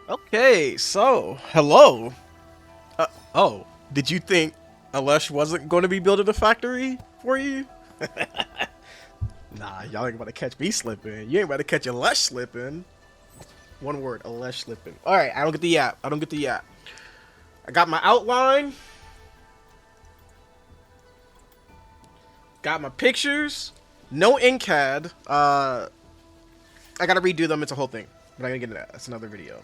Okay, so hello. Oh, did you think Alesh wasn't going to be building a factory for you? Nah, y'all ain't about to catch me slipping. You ain't about to catch Alesh slipping. One word, Alesh slipping. All right, I don't get the yap. I don't get the yap. I got my outline. Got my pictures. No InCAD. I gotta redo them. It's a whole thing. But I'm gonna get into that. That's another video.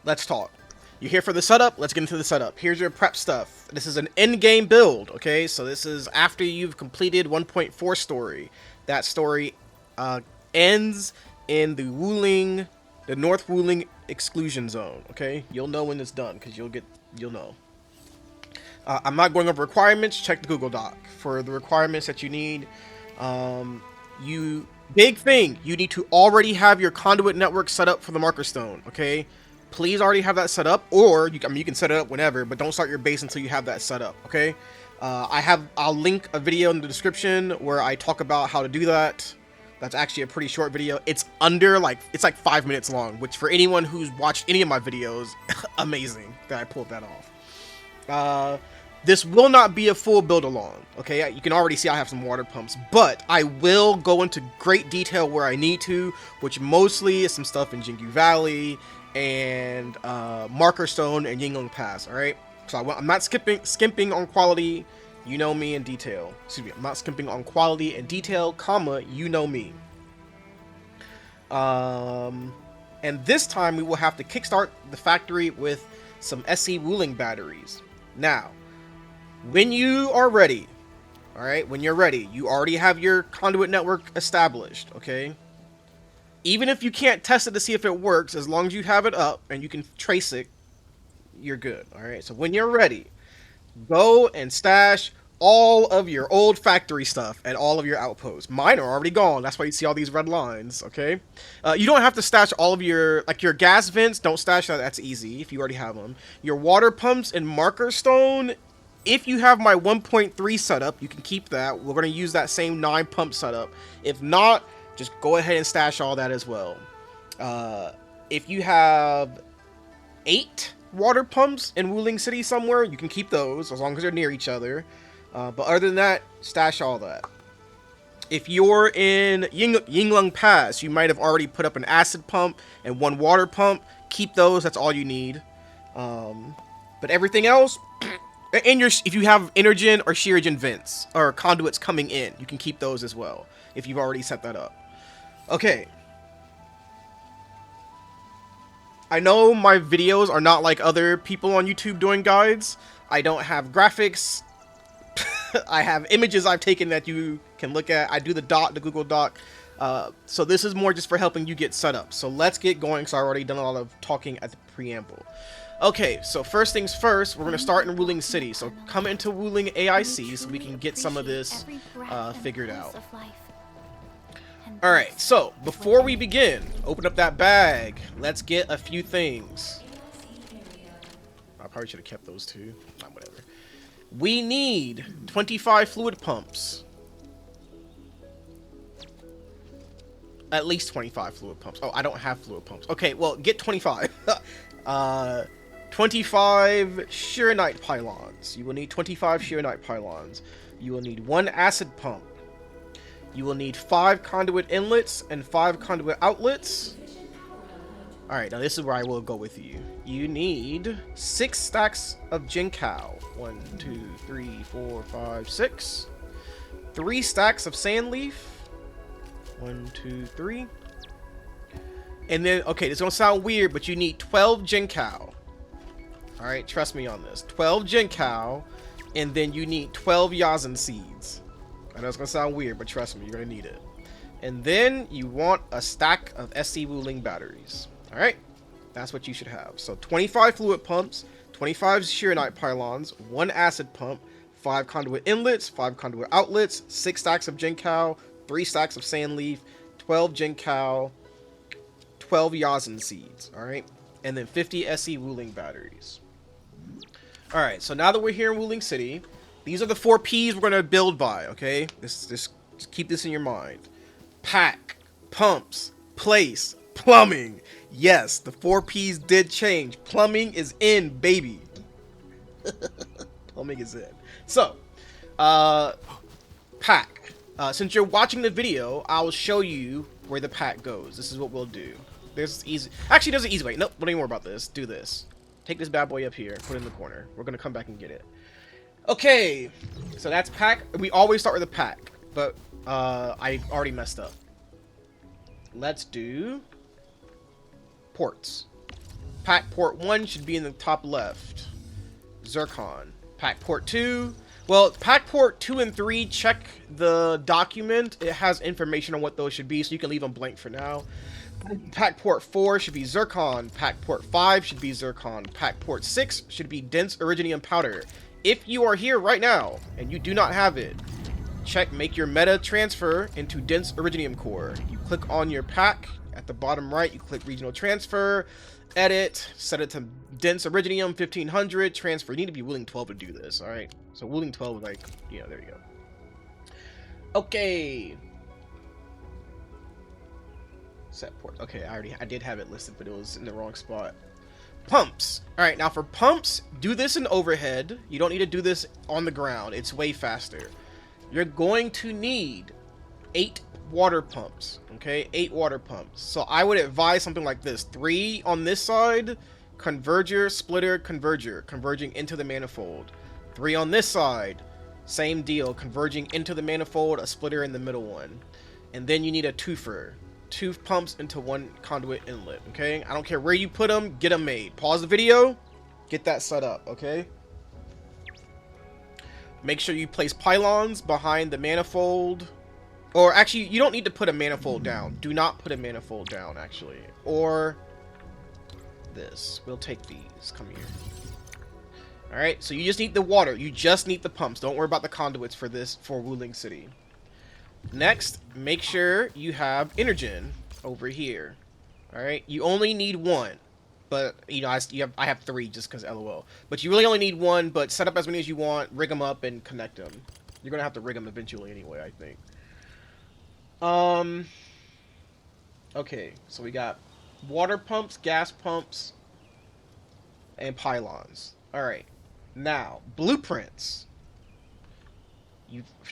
Let's talk. You're here for the setup? Let's get into the setup. Here's your prep stuff. This is an endgame build, okay? So this is after you've completed 1.4 story. That story ends in the North Wuling exclusion zone, okay? You'll know when it's done, because you'll know. I'm not going over requirements. Check the Google Doc for the requirements that you need. Big thing, you need to already have your conduit network set up for the marker stone, okay? Please already have that set up, or you can set it up whenever, but don't start your base until you have that set up, okay? I'll link a video in the description where I talk about how to do that. That's actually a pretty short video. It's it's like 5 minutes long, which for anyone who's watched any of my videos, amazing that I pulled that off. This will not be a full build along, okay? You can already see I have some water pumps, but I will go into great detail where I need to, which mostly is some stuff in Jingyu Valley and Marker Stone and Yinglung Pass, alright? So I'm not skimping on quality, you know me, in detail. Excuse me, I'm not skimping on quality and detail, comma, you know me. And this time we will have to kickstart the factory with some SC Wuling batteries. Now, when you are ready, alright, when you're ready, you already have your conduit network established, okay? Even if you can't test it to see if it works, as long as you have it up and you can trace it, you're good, alright? So when you're ready, go and stash all of your old factory stuff at all of your outposts. Mine are already gone, that's why you see all these red lines, okay? You don't have to stash all of your gas vents, don't stash that, that's easy if you already have them. Your water pumps and marker stone, if you have my 1.3 setup, you can keep that. We're going to use that same 9 pump setup. If not, just go ahead and stash all that as well. If you have 8 water pumps in Wuling City somewhere, you can keep those as long as they're near each other. But other than that, stash all that. If you're in Yinglung Pass, you might have already put up an acid pump and 1 water pump. Keep those, that's all you need. But everything else, and if you have Inergen or Xiragen vents or conduits coming in, you can keep those as well if you've already set that up. Okay. I know my videos are not like other people on YouTube doing guides. I don't have graphics. I have images I've taken that you can look at. I do the Google Doc. So this is more just for helping you get set up. So let's get going, because I've already done a lot of talking at the preamble. Okay, so first things first, we're going to start in Wuling City. So come into Wuling AIC so we can get some of this figured out. Alright, so before we begin, open up that bag. Let's get a few things. I probably should have kept those too. Not whatever. We need 25 fluid pumps. At least 25 fluid pumps. Oh, I don't have fluid pumps. Okay, well, get 25. 25 Xiranite pylons. You will need 25 Xiranite pylons. You will need 1 acid pump. You will need 5 conduit inlets and 5 conduit outlets. Alright, now this is where I will go with you. You need 6 stacks of Jinkao. 1, 2, 3, 4, 5, 6. 3 stacks of sand leaf. 1, 2, 3. And then, okay, this is gonna sound weird, but you need 12 Jinkao. Alright, trust me on this. 12 Jinkao, and then you need 12 Yazen seeds. I know it's gonna sound weird, but trust me, you're gonna need it. And then you want a stack of SC Wuling batteries. Alright, that's what you should have. So 25 fluid pumps, 25 Xiranite pylons, 1 acid pump, 5 conduit inlets, 5 conduit outlets, 6 stacks of Jinkao, 3 stacks of sand leaf, 12 Jinkao, 12 Yazen seeds. Alright, and then 50 SC Wuling batteries. Alright, so now that we're here in Wuling City, these are the 4 P's we're going to build by, okay? Just keep this in your mind. Pack, pumps, place, plumbing, Yes, the 4Ps did change. Plumbing is in, baby. Plumbing is in. So, PAC. Since you're watching the video, I'll show you where the PAC goes. This is what we'll do. There's easy. Actually, there's an easy way. Nope, don't even worry about this. Do this. Take this bad boy up here. Put it in the corner. We're gonna come back and get it. Okay, so that's PAC. We always start with a PAC, but I already messed up. Let's do ports. PAC port 1 should be in the top left. Zircon. PAC port 2. Well, PAC port 2 and 3, check the document. It has information on what those should be, so you can leave them blank for now. PAC port 4 should be Zircon. PAC port 5 should be Zircon. PAC port 6 should be dense iridium powder. If you are here right now and you do not have it, check make your meta transfer into dense iridium core. You click on your PAC at the bottom right, you click regional transfer, edit, set it to dense iridium 1500, transfer. You need to be Wuling 12 to do this, alright? So Wuling 12 is like, yeah, there you go. Okay. Set port. Okay, I did have it listed, but it was in the wrong spot. Pumps. Alright, now for pumps, do this in overhead. You don't need to do this on the ground. It's way faster. You're going to need 8 water pumps. Okay, 8 water pumps. So I would advise something like this. 3 on this side, converger, splitter, converger, converging into the manifold. 3 on this side, same deal, converging into the manifold, a splitter in the middle one. And then you need a twofer. 2 pumps into 1 conduit inlet, okay? I don't care where you put them, get them made. Pause the video, get that set up, okay? Make sure you place pylons behind the manifold. Or actually, you don't need to put a manifold down. Do not put a manifold down, actually. Or this. We'll take these. Come here. Alright, so you just need the water. You just need the pumps. Don't worry about the conduits for this, for Wuling City. Next, make sure you have Inergen over here. Alright, you only need 1. But, you know, I have 3 just because LOL. But you really only need 1, but set up as many as you want, rig them up, and connect them. You're going to have to rig them eventually anyway, I think. Okay, so we got water pumps, gas pumps, and pylons. Alright, now, blueprints.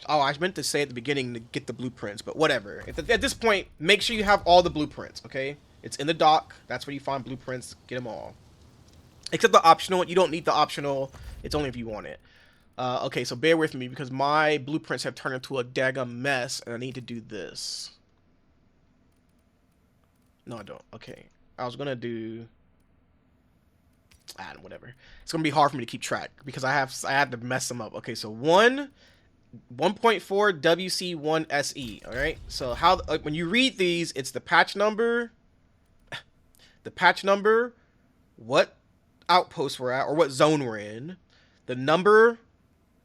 Oh, I meant to say at the beginning to get the blueprints, but whatever. At this point, make sure you have all the blueprints, okay? It's in the dock. That's where you find blueprints. Get them all. Except the optional. You don't need the optional. It's only if you want it. Okay, so bear with me because my blueprints have turned into a daggum mess, and I need to do this. No, I don't. Okay. I was going to do... whatever. It's going to be hard for me to keep track because I had to mess them up. Okay, so 1.4 WC1 SE, alright? So how when you read these, it's the patch number, what outpost we're at, or what zone we're in, the number,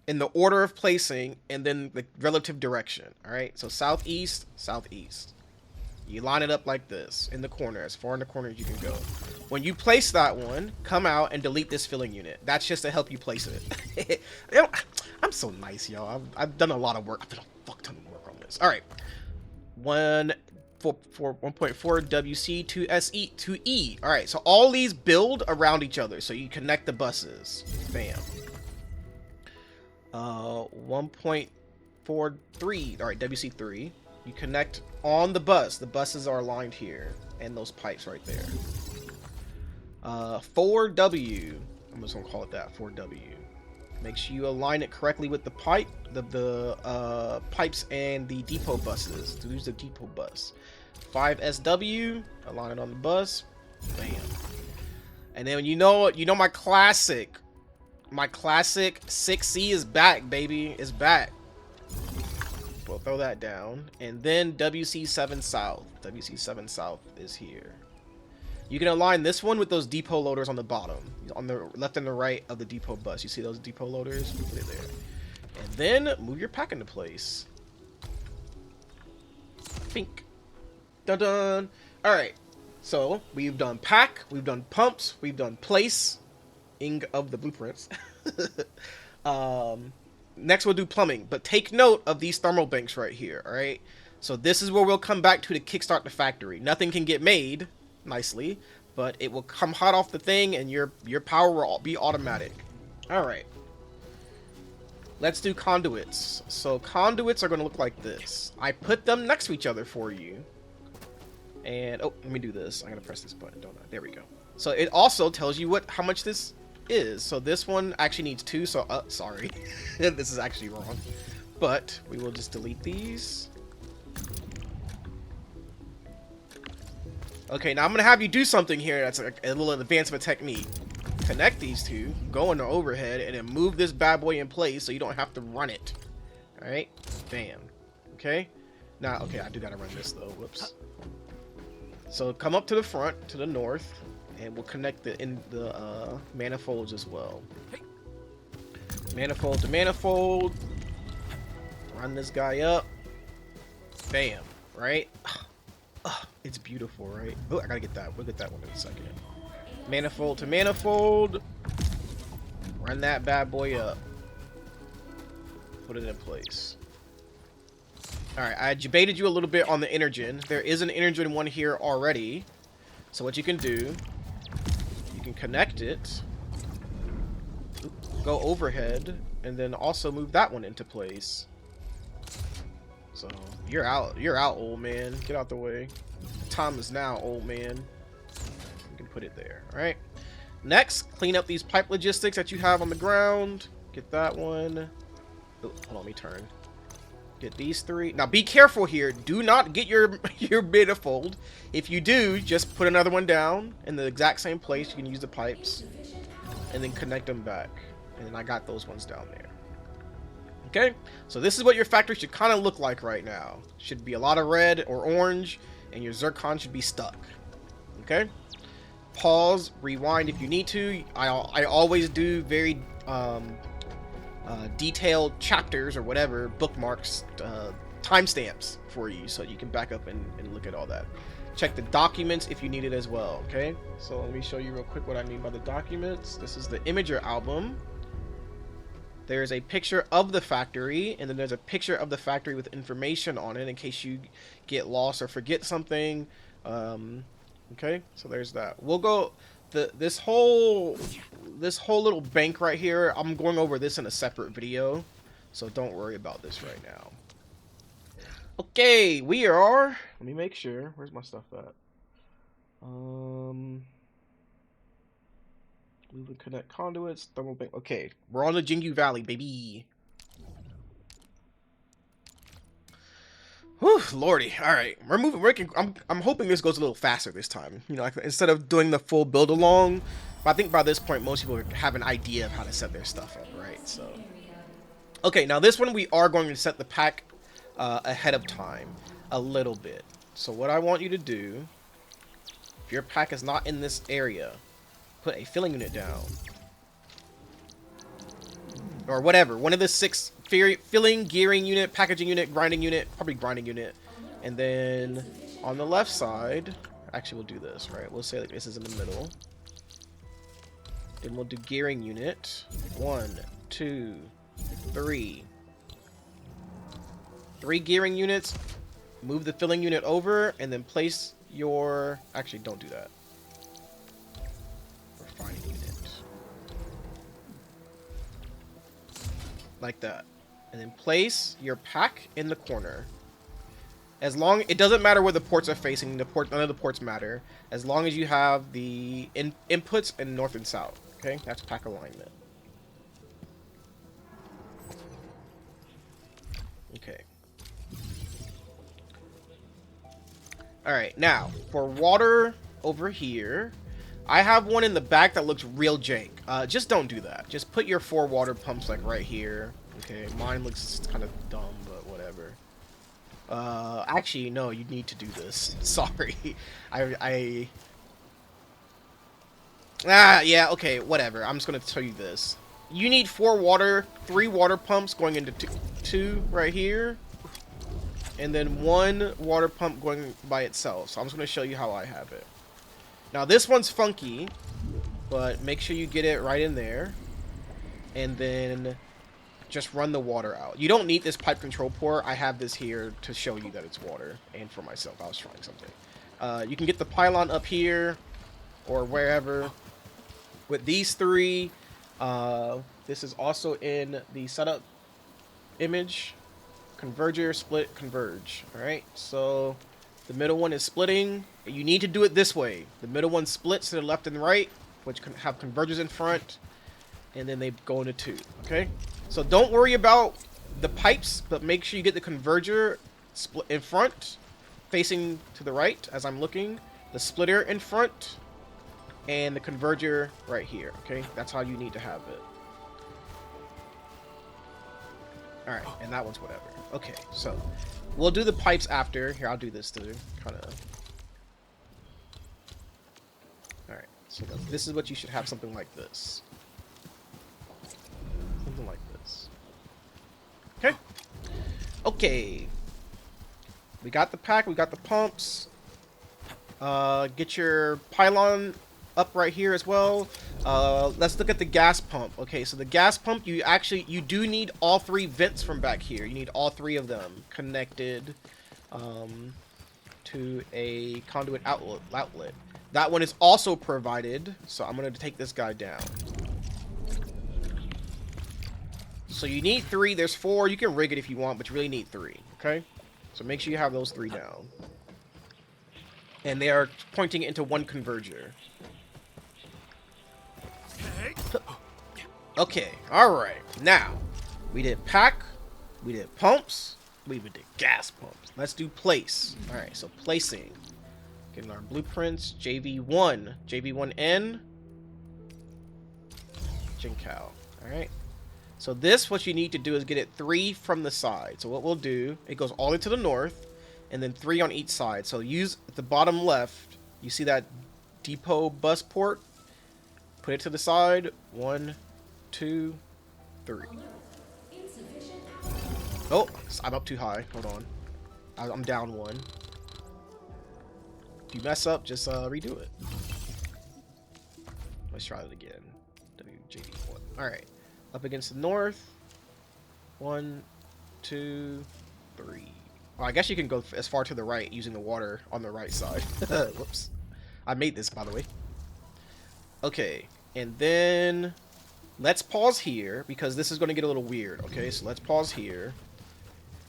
in the order of placing, and then the relative direction, alright? So southeast, southeast. You line it up like this, in the corner, as far in the corner as you can go. When you place that one, come out and delete this filling unit. That's just to help you place it. I'm so nice, y'all. I've done a lot of work. I've done a fuck ton of work on this. Alright. 1.4 WC to SE to E. Alright, so all these build around each other. So you connect the buses. Bam. 1.43. Alright, WC3. You connect on the bus. The buses are aligned here. And those pipes right there. 4W. I'm just going to call it that. 4W. Make sure you align it correctly with the pipe. The pipes and the depot buses. To use the depot bus. 5SW. Align it on the bus. Bam. And then you know my classic. My classic 6C is back, baby. It's back. We'll throw that down. And then WC7 South. WC7 South is here. You can align this one with those depot loaders on the bottom. On the left and the right of the depot bus. You see those depot loaders? Put it there. And then move your pack into place. Think. Dun dun. Alright. So, we've done pack. We've done pumps. We've done placing of the blueprints. Next we'll do plumbing, but take note of these thermal banks right here, alright? So this is where we'll come back to kickstart the factory. Nothing can get made nicely, but it will come hot off the thing, and your power will be automatic. All right. Let's do conduits. So conduits are going to look like this. I put them next to each other for you. And, oh, let me do this. I'm going to press this button, don't I? There we go. So it also tells you how much this is. So this one actually needs 2, so, sorry. This is actually wrong. But we will just delete these. Okay, now I'm going to have you do something here that's a little advancement technique. Connect these two, go into overhead, and then move this bad boy in place so you don't have to run it. Alright? Bam. Okay? Now, okay, I do gotta run this though. Whoops. So come up to the front, to the north, and we'll connect the manifolds as well. Manifold to manifold. Run this guy up. Bam. Right? It's beautiful, right? Oh, I gotta get that. We'll get that one in a second. Manifold to manifold. Run that bad boy up. Put it in place. Alright, I debated you a little bit on the Inergen. There is an Inergen one here already. So what you can do, you can connect it, go overhead, and then also move that one into place. So you're out, old man. Get out the way. The time is now, old man. Put it there. All right, next, clean up these pipe logistics that you have on the ground. Get that one. Oh, hold on, let me turn. Get these 3. Now be careful here, do not get your manifold. If you do, just put another one down in the exact same place. You can use the pipes and then connect them back, and then I got those ones down there. Okay, so this is what your factory should kind of look like right now. Should be a lot of red or orange, and your zircon should be stuck. Okay, pause, rewind if you need to. I always do very detailed chapters or whatever, bookmarks, timestamps for you, so you can back up and look at all that. Check the documents if you need it as well. Okay, so let me show you real quick what I mean by the documents. This is the Imager album. There's a picture of the factory, and then there's a picture of the factory with information on it in case you get lost or forget something. Okay, so there's that. We'll go this whole little bank right here. I'm going over this in a separate video, so don't worry about this right now. Okay, we are. Let me make sure. Where's my stuff at? Move and connect conduits, thermal bank. Okay, we're on the Jingyu Valley, baby. Whew, lordy. All right, we're moving. I'm hoping this goes a little faster this time. You know, like, instead of doing the full build along. But I think by this point, most people have an idea of how to set their stuff up, right? So, okay, now this one we are going to set the pack ahead of time a little bit. So what I want you to do, if your pack is not in this area, put a filling unit down. Or whatever. One of the 6 filling, gearing unit, packaging unit, grinding unit, probably grinding unit. And then on the left side, actually we'll do this, right? We'll say like this is in the middle. Then we'll do gearing unit. 1, 2, 3. 3 gearing units. Move the filling unit over and then place your... Actually, don't do that. Refining unit. Like that. And then place your pack in the corner. As long... It doesn't matter where the ports are facing. None of the ports matter. As long as you have the inputs in north and south. Okay? That's pack alignment. Okay. Alright, now, for water over here, I have one in the back that looks real jank. Just don't do that. Just put your 4 water pumps, like, right here. Okay, mine looks kind of dumb, but whatever. Actually, no, you need to do this. Sorry. Yeah, okay, whatever. I'm just gonna tell you this. You need 3 water pumps going into 2 right here. And then 1 water pump going by itself. So I'm just going to show you how I have it. Now this one's funky, but make sure you get it right in there. And then just run the water out. You don't need this pipe control port. I have this here to show you that it's water. And for myself, I was trying something. You can get the pylon up here or wherever. With these three, this is also in the setup image. Converger, split, converge. Alright, so the middle one is splitting. You need to do it this way. The middle one splits to the left and right, which can have convergers in front, and then they go into two. Okay, so don't worry about the pipes, but make sure you get the converger split in front, facing to the right as I'm looking, the splitter in front, and the converger right here. Okay, that's how you need to have it. Alright, and that one's whatever. Okay, so we'll do the pipes after. Here, I'll do this to kind of... Alright, so this is what you should have, something like this. Something like this. Okay. Okay. We got the pack, we got the pumps. Get your pylon up right here as well. Let's look at the gas pump. Okay, so the gas pump, you do need all three vents from back here. You need all three of them connected to a conduit outlet. That one is also provided, so I'm going to take this guy down. So you need three. There's four. You can rig it if you want, but you really need three. Okay, so make sure you have those three down. And they are pointing into one converger. Okay, alright. Now, we did pack, we did pumps, we did gas pumps. Let's do place. Alright, so placing. Getting our blueprints. JV1. JV1N. Jinkow. Alright. So this, what you need to do is get it 3 from the side. So what we'll do, it goes all the way to the north, and then 3 on each side. So use at the bottom left, you see that depot bus port? Put it to the side. 1, 2, 3. Oh, I'm up too high. Hold on. I'm down 1. If you mess up, just redo it. Let's try it again. WJD1. Alright. Up against the north. 1, 2, 3. Oh, I guess you can go as far to the right using the water on the right side. Whoops. I made this, by the way. Okay, and then let's pause here because this is going to get a little weird. Okay, so let's pause here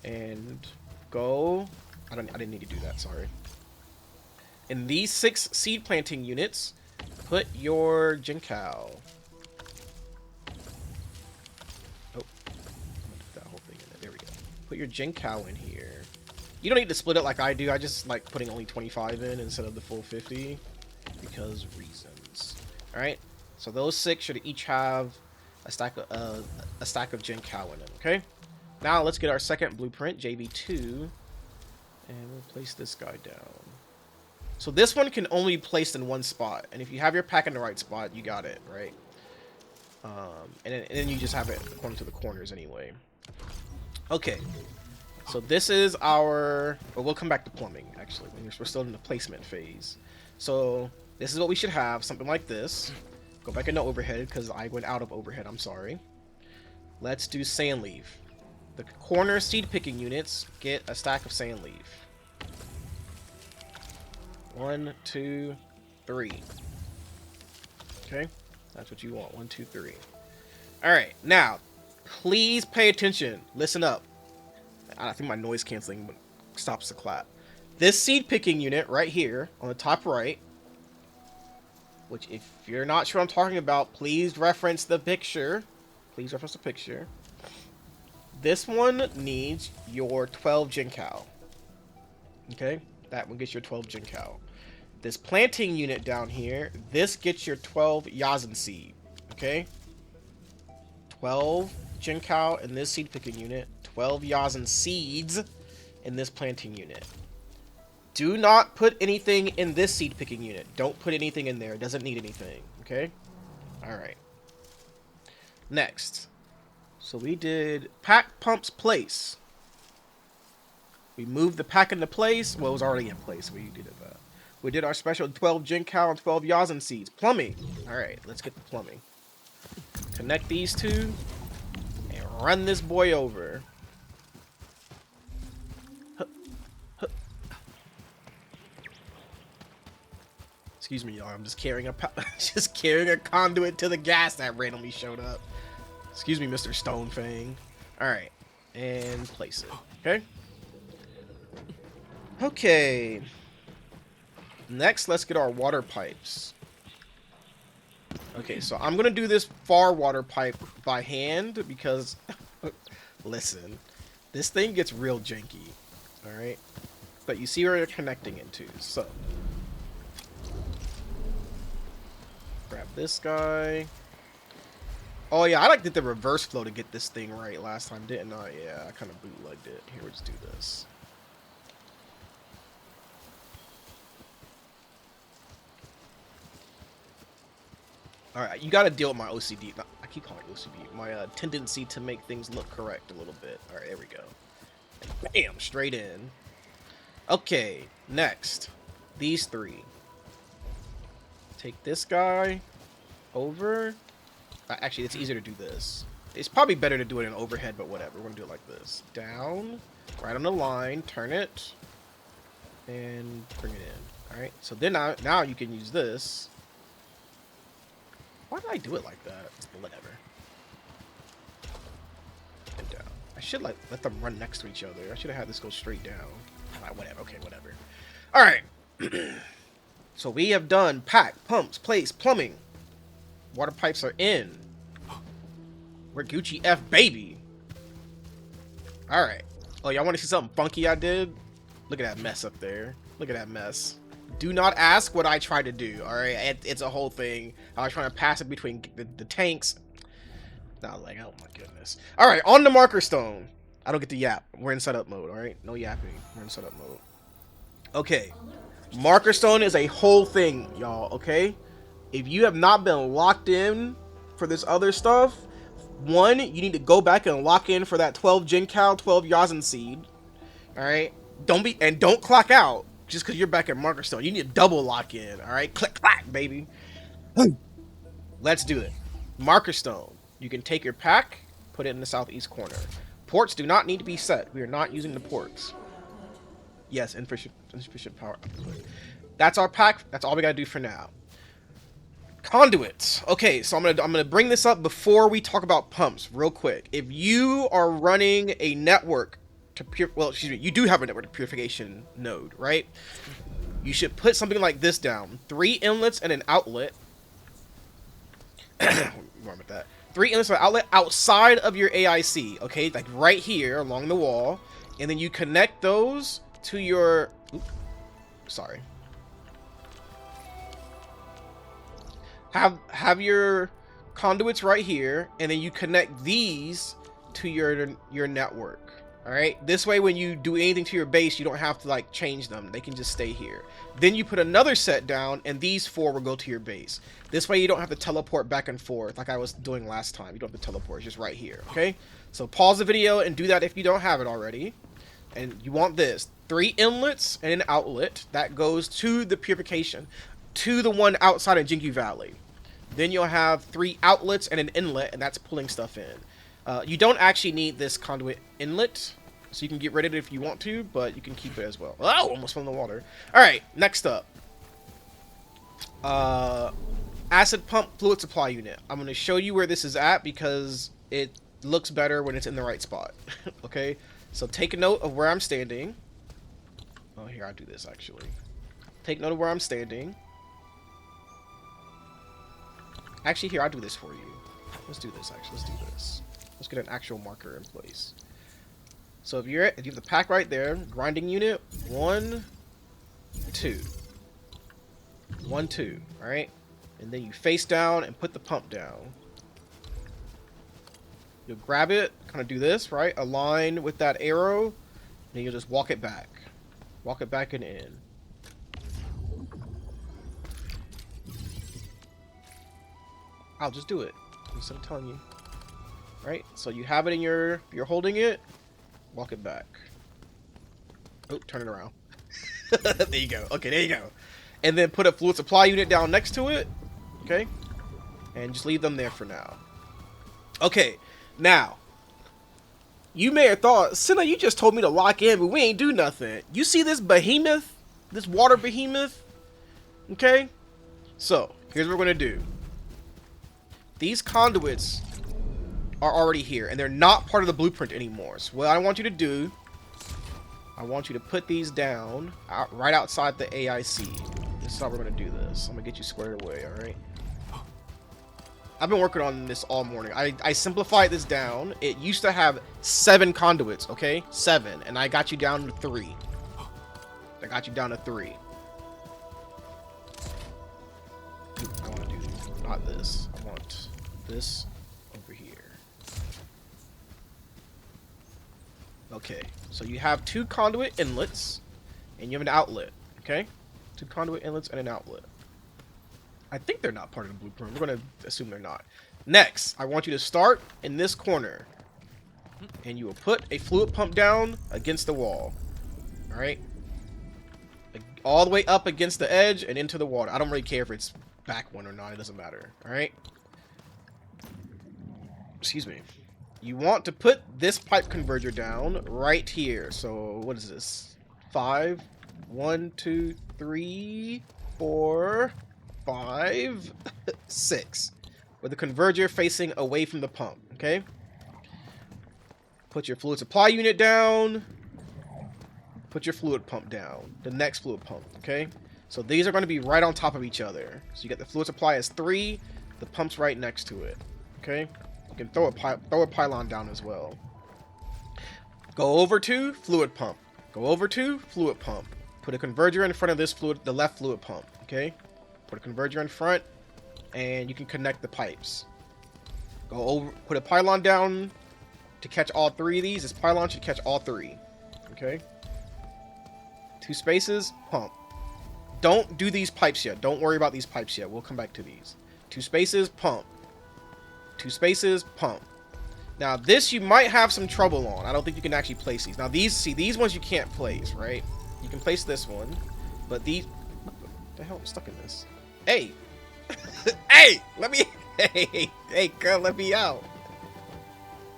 and go. I didn't need to do that. Sorry. In these 6 seed planting units, put your Jinkow. Oh, I'm gonna put that whole thing in there. There we go. Put your Jinkow in here. You don't need to split it like I do. I just like putting only 25 in instead of the full 50 because reasons. All right. So those 6 should each have a stack of Jinkow in them. Okay. Now let's get our second blueprint, JV2, and we'll place this guy down. So this one can only be placed in one spot, and if you have your pack in the right spot, you got it right. And then you just have it according to the corners anyway. Okay. So this is our... Well, we'll come back to plumbing, actually. We're still in the placement phase. So this is what we should have. Something like this. Go back into overhead, because I went out of overhead. I'm sorry. Let's do sand leaf. The corner seed picking units get a stack of sand leaf. 1, 2, 3. Okay? That's what you want. 1, 2, 3. Alright, now, please pay attention. Listen up. I think my noise canceling stops the clap. This seed picking unit right here on the top right, which if you're not sure what I'm talking about, please reference the picture. Please reference the picture. This one needs your 12 Jinkow. Okay? That one gets your 12 Jinkow. This planting unit down here, this gets your 12 Yazen seed. Okay? 12 Jinkow in this seed picking unit. 12 Yazen seeds in this planting unit. Do not put anything in this seed picking unit. Don't put anything in there. It doesn't need anything. Okay? Alright. Next. So we did pack pumps place. We moved the pack into place. Well, it was already in place. We did that. We did our special 12 Jinkow and 12 Yazen seeds. Plumbing. Alright, let's get the plumbing. Connect these two. And run this boy over. Excuse me, y'all. I'm just carrying a just carrying a conduit to the gas that randomly showed up. Excuse me, Mr. Stonefang. All right, and place it. Okay. Okay. Next, let's get our water pipes. Okay, so I'm gonna do this far water pipe by hand because, listen, this thing gets real janky. All right, but you see where you're connecting into. So, grab this guy. Oh yeah, I like did the reverse flow to get this thing right last time, didn't I? Yeah, I kind of bootlegged it. Here, let's do this. Alright, you gotta deal with my OCD. No, I keep calling it OCD. My tendency to make things look correct a little bit. Alright, there we go. And bam! Straight in. Okay, next. These three. Take this guy over. Actually, it's easier to do this. It's probably better to do it in overhead, but whatever. We're gonna do it like this. Down, right on the line, turn it, and bring it in. Alright, so then now you can use this. Why did I do it like that? Whatever. And down. I should let them run next to each other. I should have had this go straight down. Whatever. Okay, whatever. Alright. So we have done pack, pumps, place, plumbing. Water pipes are in. We're Gucci F, baby. Alright. Oh, y'all want to see something funky I did? Look at that mess up there. Look at that mess. Do not ask what I tried to do, alright? It's a whole thing. I was trying to pass it between the tanks. Not like, oh my goodness. Alright, on the marker stone. I don't get to yap. We're in setup mode, alright? No yapping. We're in setup mode. Okay. Marker stone is a whole thing, y'all, okay? If you have not been locked in for this other stuff, one, you need to go back and lock in for that 12 Jinkow, 12 Yazan seed. Alright? Don't clock out. Just because you're back at marker stone, you need to double lock in. All right, click clack, baby. Let's do it. Marker stone. You can take your pack, put it in the southeast corner. Ports do not need to be set. We are not using the ports. Yes, insufficient power. That's our pack. That's all we gotta do for now. Conduits. Okay, so I'm gonna bring this up before we talk about pumps, real quick. If you are running a network to you do have a network purification node, right? You should put something like this down: 3 inlets and an outlet. Wrong with that. 3 inlets and an outlet outside of your AIC, okay? Like right here along the wall, and then you connect those to your. Oops, sorry. Have your conduits right here, and then you connect these to your network. All right, this way when you do anything to your base, you don't have to like change them. They can just stay here. Then you put another set down, and these 4 will go to your base. This way you don't have to teleport back and forth like I was doing last time. You don't have to teleport, it's just right here, okay? So pause the video and do that if you don't have it already. And you want this: 3 inlets and an outlet that goes to the purification, to the one outside of Jingyu Valley. Then you'll have 3 outlets and an inlet, and that's pulling stuff in. You don't actually need this conduit inlet, so you can get rid of it if you want to, but you can keep it as well. Oh, almost fell in the water. Alright, next up. Acid pump fluid supply unit. I'm going to show you where this is at because it looks better when it's in the right spot. Okay, so take a note of where I'm standing. Oh, here, I'll do this actually. Take note of where I'm standing. Actually, here, I'll do this for you. Let's do this, actually. Let's do this. Let's get an actual marker in place. So if you have the pack right there, grinding unit, 1, 2. 1, 2, alright? And then you face down and put the pump down. You'll grab it, kind of do this, right? Align with that arrow, and then you'll just walk it back. Walk it back and in. I'll just do it, instead of telling you. Right, so you have it in you're holding it, walk it back. Oh, turn it around. There you go. Okay, there you go. And then put a fluid supply unit down next to it. Okay, and just leave them there for now. Okay, now you may have thought, Senna, you just told me to lock in, but we ain't do nothing. You see this behemoth, this water behemoth? Okay, So here's what we're gonna do. These conduits are already here, and they're not part of the blueprint anymore. So what I want you to do, I want you to put these down right outside the AIC. This is how we're gonna do this. I'm gonna get you squared away, all right? I've been working on this all morning. I simplified this down. It used to have 7 conduits, okay? 7, and I got you down to 3. I got you down to 3. I want to do not this. I want this over here. Okay, so you have 2 conduit inlets, and you have an outlet, okay? 2 conduit inlets and an outlet. I think they're not part of the blueprint. We're going to assume they're not. Next, I want you to start in this corner. And you will put a fluid pump down against the wall. Alright? All the way up against the edge and into the water. I don't really care if it's back one or not. It doesn't matter. Alright? Excuse me. You want to put this pipe converter down right here. So, what is this? 5. 1, 2, 3, 4... 5, 6, with the converger facing away from the pump, okay? Put your fluid supply unit down. Put your fluid pump down. The next fluid pump, okay? So these are going to be right on top of each other. So you get the fluid supply as 3, the pump's right next to it, okay? You can throw a pylon down as well. Go over to fluid pump. Go over to fluid pump. Put a converger in front of this fluid, the left fluid pump, okay? Put a converger in front, and you can connect the pipes. Go over, put a pylon down to catch all 3 of these. This pylon should catch all 3. Okay. 2 spaces, pump. Don't do these pipes yet. Don't worry about these pipes yet. We'll come back to these. 2 spaces, pump. 2 spaces, pump. Now this you might have some trouble on. I don't think you can actually place these. Now these ones you can't place, right? You can place this one, but these. What the hell? I'm stuck in this. Hey! Hey! Let me... Hey, girl, let me out.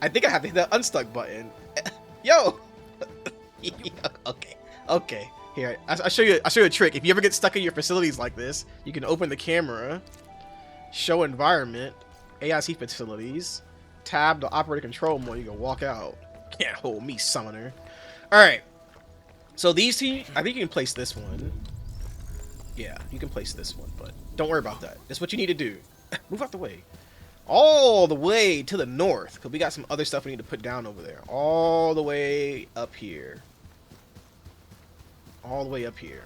I think I have to hit the unstuck button. Yo! Okay. Here, I'll show you a trick. If you ever get stuck in your facilities like this, you can open the camera, show environment, AIC facilities, tab the operator control mode, you can walk out. Can't hold me, summoner. Alright. So these 2, I think you can place this one. Yeah, you can place this one, but don't worry about that. That's what you need to do. Move out the way. All the way to the north, because we got some other stuff we need to put down over there. All the way up here. All the way up here.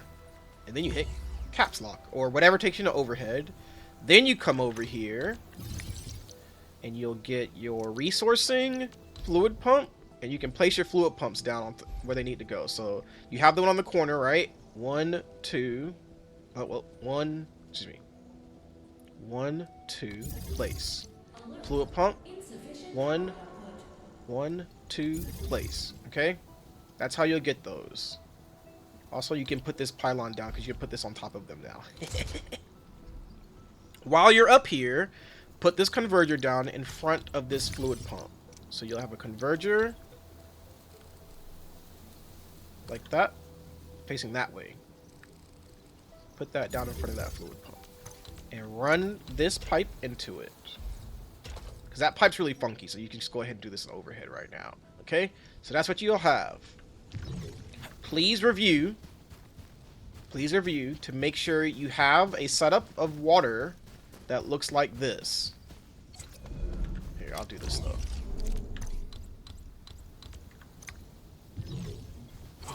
And then you hit caps lock, or whatever takes you to overhead. Then you come over here, and you'll get your resourcing fluid pump, and you can place your fluid pumps down on where they need to go. So you have the one on the corner, right? 1, 2... Oh, well, 1, 2, place. Fluid pump, 1, 2, place. Okay? That's how you'll get those. Also, you can put this pylon down because you can put this on top of them now. While you're up here, put this converger down in front of this fluid pump. So you'll have a converger like that, facing that way. Put that down in front of that fluid pump and run this pipe into it, because that pipe's really funky, so you can just go ahead and do this in overhead right now. Okay, so that's what you'll have. Please review to make sure you have a setup of water that looks like this. Here, I'll do this though.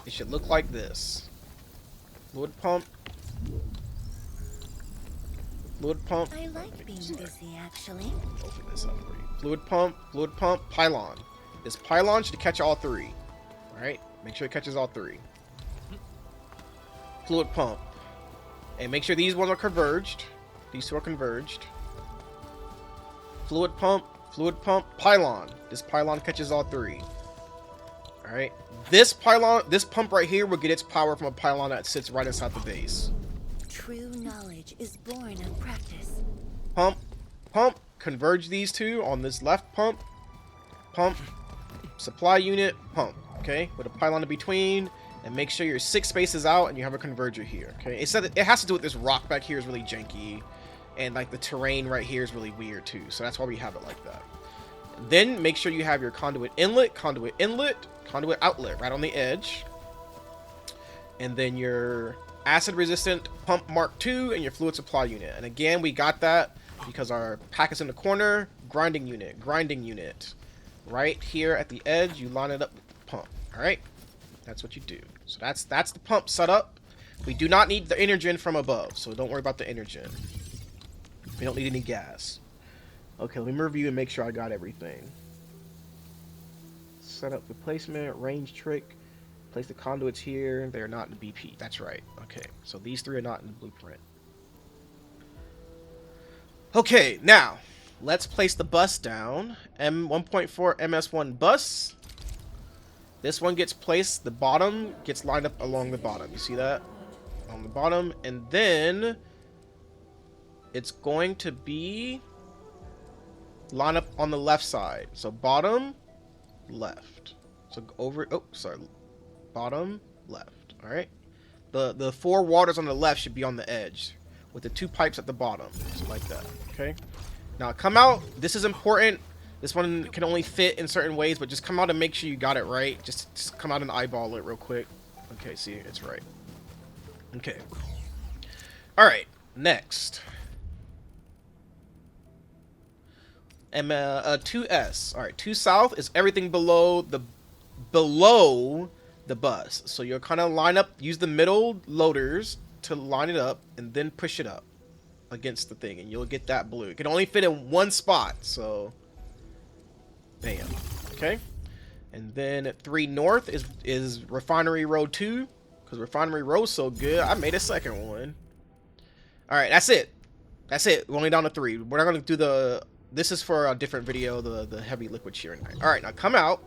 It should look like this. Fluid pump. Fluid pump. I like being busy, actually. Open this up for you. Fluid pump, pylon. This pylon should catch all 3. Alright? Make sure it catches all 3. Fluid pump. And make sure these ones are converged. These 2 are converged. Fluid pump, pylon. This pylon catches all 3. Alright? This pump right here will get its power from a pylon that sits right inside the base. True knowledge is born of practice. Pump, converge these 2 on this left pump, supply unit, pump, okay? With a pylon in between, and make sure you're 6 spaces out and you have a converger here, okay? It said that it has to do with this rock back here is really janky. And like the terrain right here is really weird too, so that's why we have it like that. Then make sure you have your conduit inlet, conduit outlet right on the edge. And then your acid resistant pump Mark II and your fluid supply unit. And again, we got that because our pack is in the corner. Grinding unit. Right here at the edge, you line it up with the pump. Alright? That's what you do. So that's the pump setup. We do not need the Inergen from above, so don't worry about the Inergen. We don't need any gas. Okay, let me review and make sure I got everything. Set up the placement, range trick. Place the conduits here. They are not in the BP. That's right. Okay, so these three are not in the blueprint. Okay, now let's place the bus down. M1.4 MS1 bus. This one gets placed. The bottom gets lined up along the bottom. You see that? On the bottom. And then it's going to be line up on the left side. So bottom, left. So over. Oh, sorry. Bottom, left. All right. The four waters on the left should be on the edge, with the two pipes at the bottom, so like that. Okay. Now come out. This is important. This one can only fit in certain ways, but just come out and make sure you got it right. Just come out and eyeball it real quick. Okay. See, it's right. Okay. All right. Next. 2S. All right. 2 south is everything below the bus. So you'll kind of line up, use the middle loaders to line it up, and then push it up against the thing, and you'll get that blue. It can only fit in one spot, so bam. Okay. And then 3 north is Refinery Road 2, because Refinery Road's so good, I made a second one. All right, that's it. That's it. We're only down to 3. We're not going to do the... This is for a different video, the heavy liquid Xiranite. All right, now come out.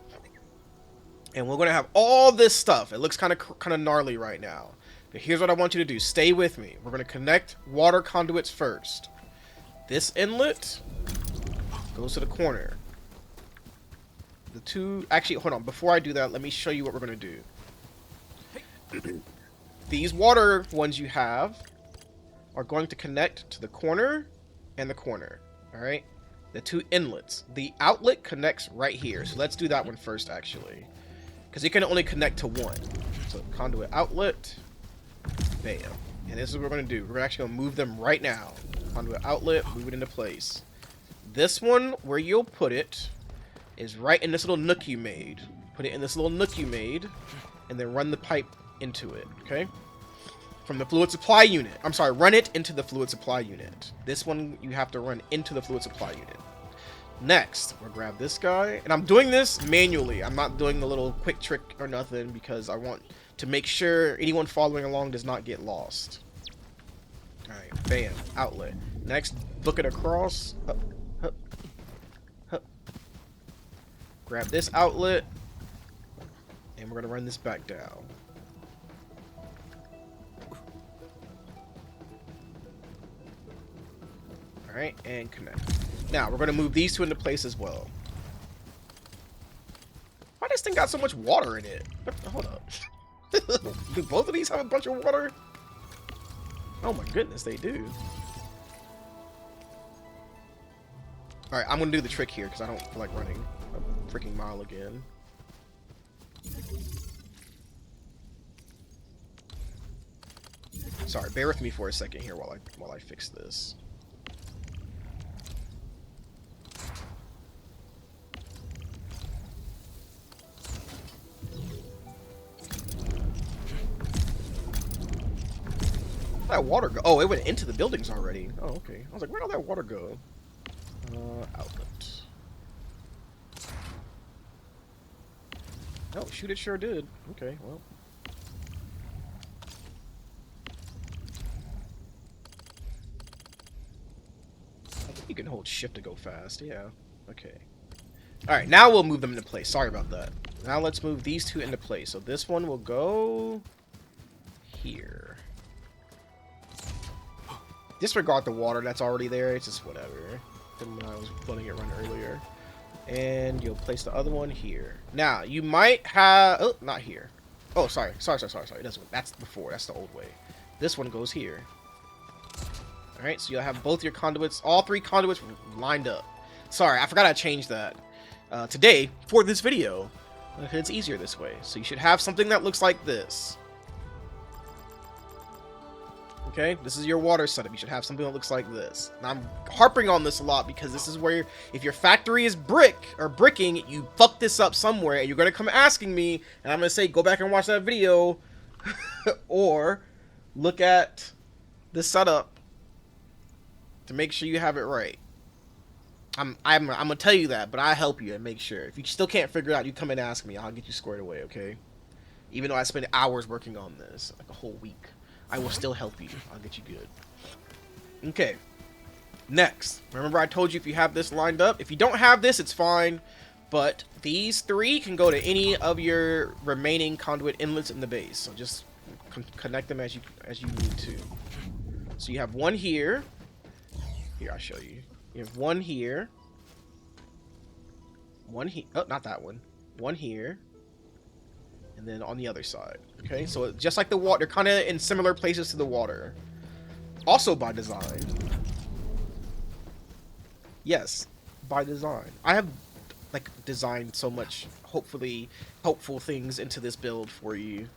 And we're going to have all this stuff. It looks kind of gnarly right now. But here's what I want you to do. Stay with me. We're going to connect water conduits first. This inlet goes to the corner. The two... Actually, hold on. Before I do that, let me show you what we're going to do. These water ones you have are going to connect to the corner and the corner. Alright? The 2 inlets. The outlet connects right here. So let's do that one first, actually. Because you can only connect to one. So conduit outlet. Bam. And this is what we're going to do. We're actually going to move them right now. Conduit outlet. Move it into place. This one, where you'll put it, is right in this little nook you made. Put it in this little nook you made. And then run the pipe into it. Okay? From the fluid supply unit. I'm sorry. Run it into the fluid supply unit. This one you have to run into the fluid supply unit. Next, we'll grab this guy, and I'm doing this manually. I'm not doing the little quick trick or nothing because I want to make sure anyone following along does not get lost. Alright, bam, outlet. Next, book it across. Hup, hup, hup. Grab this outlet, and we're going to run this back down. Alright, and connect. Now, we're going to move these 2 into place as well. Why this thing got so much water in it? Hold up. Do both of these have a bunch of water? Oh my goodness, they do. Alright, I'm going to do the trick here because I don't feel like running a freaking mile again. Sorry, bear with me for a second here while I fix this. That water go? Oh, it went into the buildings already. Oh, okay. I was like, where did that water go? Outlet. Oh, shoot, it sure did. Okay, well. I think you can hold shift to go fast. Yeah. Okay. Alright, now we'll move them into place. Sorry about that. Now let's move these 2 into place. So this one will go here. Disregard the water that's already there. It's just whatever. Than when I was letting it run earlier. And you'll place the other one here. Now, you might have... Oh, not here. Oh, sorry. Sorry. It doesn't... That's before. That's the old way. This one goes here. All right, so you'll have both your conduits, all 3 conduits lined up. Sorry, I forgot I changed that. Today, for this video, it's easier this way. So you should have something that looks like this. Okay, this is your water setup. You should have something that looks like this. Now, I'm harping on this a lot because this is where, if your factory is bricking, you fuck this up somewhere, and you're gonna come asking me, and I'm gonna say, go back and watch that video, or look at the setup to make sure you have it right. I'm gonna tell you that, but I help you and make sure. If you still can't figure it out, you come and ask me. I'll get you squared away, okay? Even though I spent hours working on this, like a whole week. I will still help you. I'll get you good. Okay. Next. Remember I told you if you have this lined up. If you don't have this, it's fine. But these 3 can go to any of your remaining conduit inlets in the base. So just connect them as you need to. So you have one here. Here, I'll show you. You have one here. One here. Oh, not that one. One here. And then on the other side. Okay, so just like the water, they're kind of in similar places to the water. Also by design. Yes, by design. I have like designed so much, hopefully, helpful things into this build for you.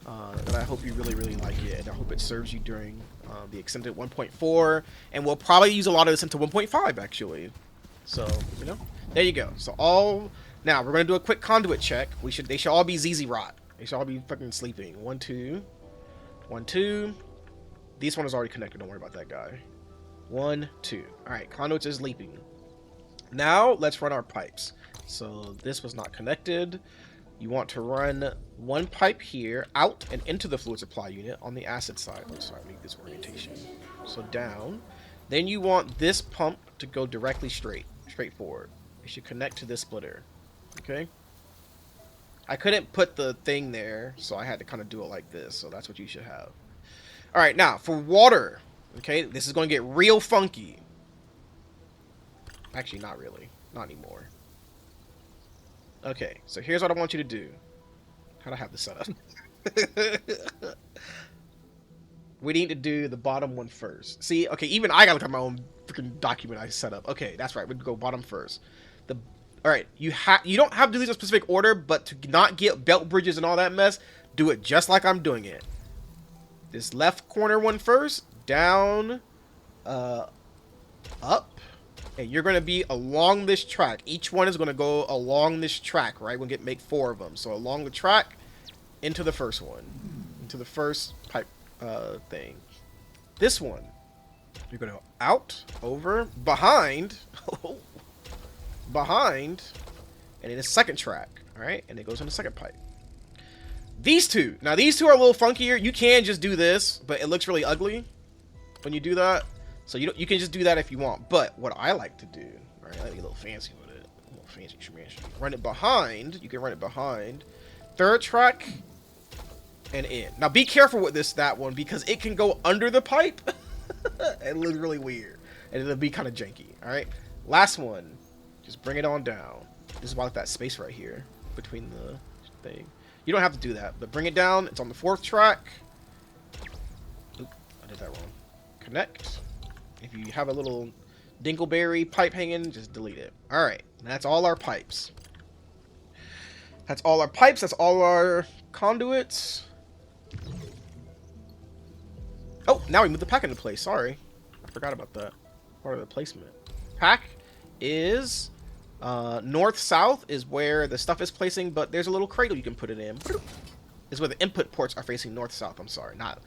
And I hope you really, really like it. And I hope it serves you during the extended 1.4. And we'll probably use a lot of this into 1.5, actually. So, you know, there you go. So all... Now, we're going to do a quick conduit check. They should all be ZZ rot. They should all be fucking sleeping. 1, 2. 1, 2. This one is already connected. Don't worry about that guy. 1, 2. Alright, conduits is sleeping. Now, let's run our pipes. So, this was not connected. You want to run one pipe here, out and into the fluid supply unit on the acid side. Oh, sorry, I need this orientation. So, down. Then you want this pump to go directly straight forward. It should connect to this splitter. Okay, I couldn't put the thing there, so I had to kind of do it like this. So that's what you should have. All right, now for water. Okay, this is going to get real funky. Actually, not really, not anymore. Okay, so here's what I want you to do. How do I have this set up? We need to do the bottom one first. See, okay, even I gotta look at my own freaking document I set up. Okay, that's right. We go bottom first. All right, you don't have to do these in a specific order, but to not get belt bridges and all that mess, do it just like I'm doing it. This left corner one first, down, up, and you're going to be along this track. Each one is going to go along this track, right? We'll make 4 of them. So along the track, into the first one, into the first pipe thing. This one, you're going to go out, over, behind. Behind, and in a second track, all right, and it goes on the second pipe. These 2, now these 2 are a little funkier. You can just do this, but it looks really ugly when you do that. So you can just do that if you want. But what I like to do, all right, I like to get a little fancy with it, a little fancy schmancy. Run it behind. You can run it behind, third track, and in. Now be careful with that one because it can go under the pipe. It looks really weird, and it'll be kind of janky. All right, last one. Just bring it on down. This is about that space right here between the thing. You don't have to do that, but bring it down. It's on the 4th track. Oop, I did that wrong. Connect. If you have a little dingleberry pipe hanging, just delete it. All right, that's all our pipes. That's all our pipes. That's all our conduits. Oh, now we moved the pack into place. Sorry, I forgot about that part of the placement. Pack is north-south is where the stuff is placing, but there's a little cradle you can put it in. This is where the input ports are facing north-south. I'm sorry, not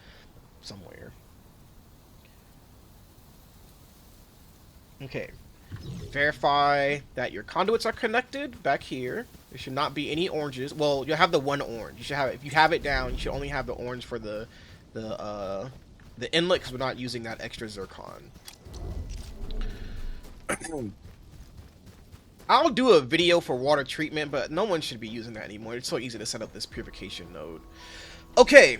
somewhere. Okay. Verify that your conduits are connected back here. There should not be any oranges. Well, you'll have the one orange. You should have it. If you have it down, you should only have the orange for the inlet because we're not using that extra zircon. I'll do a video for water treatment, but no one should be using that anymore. It's so easy to set up this purification node. Okay.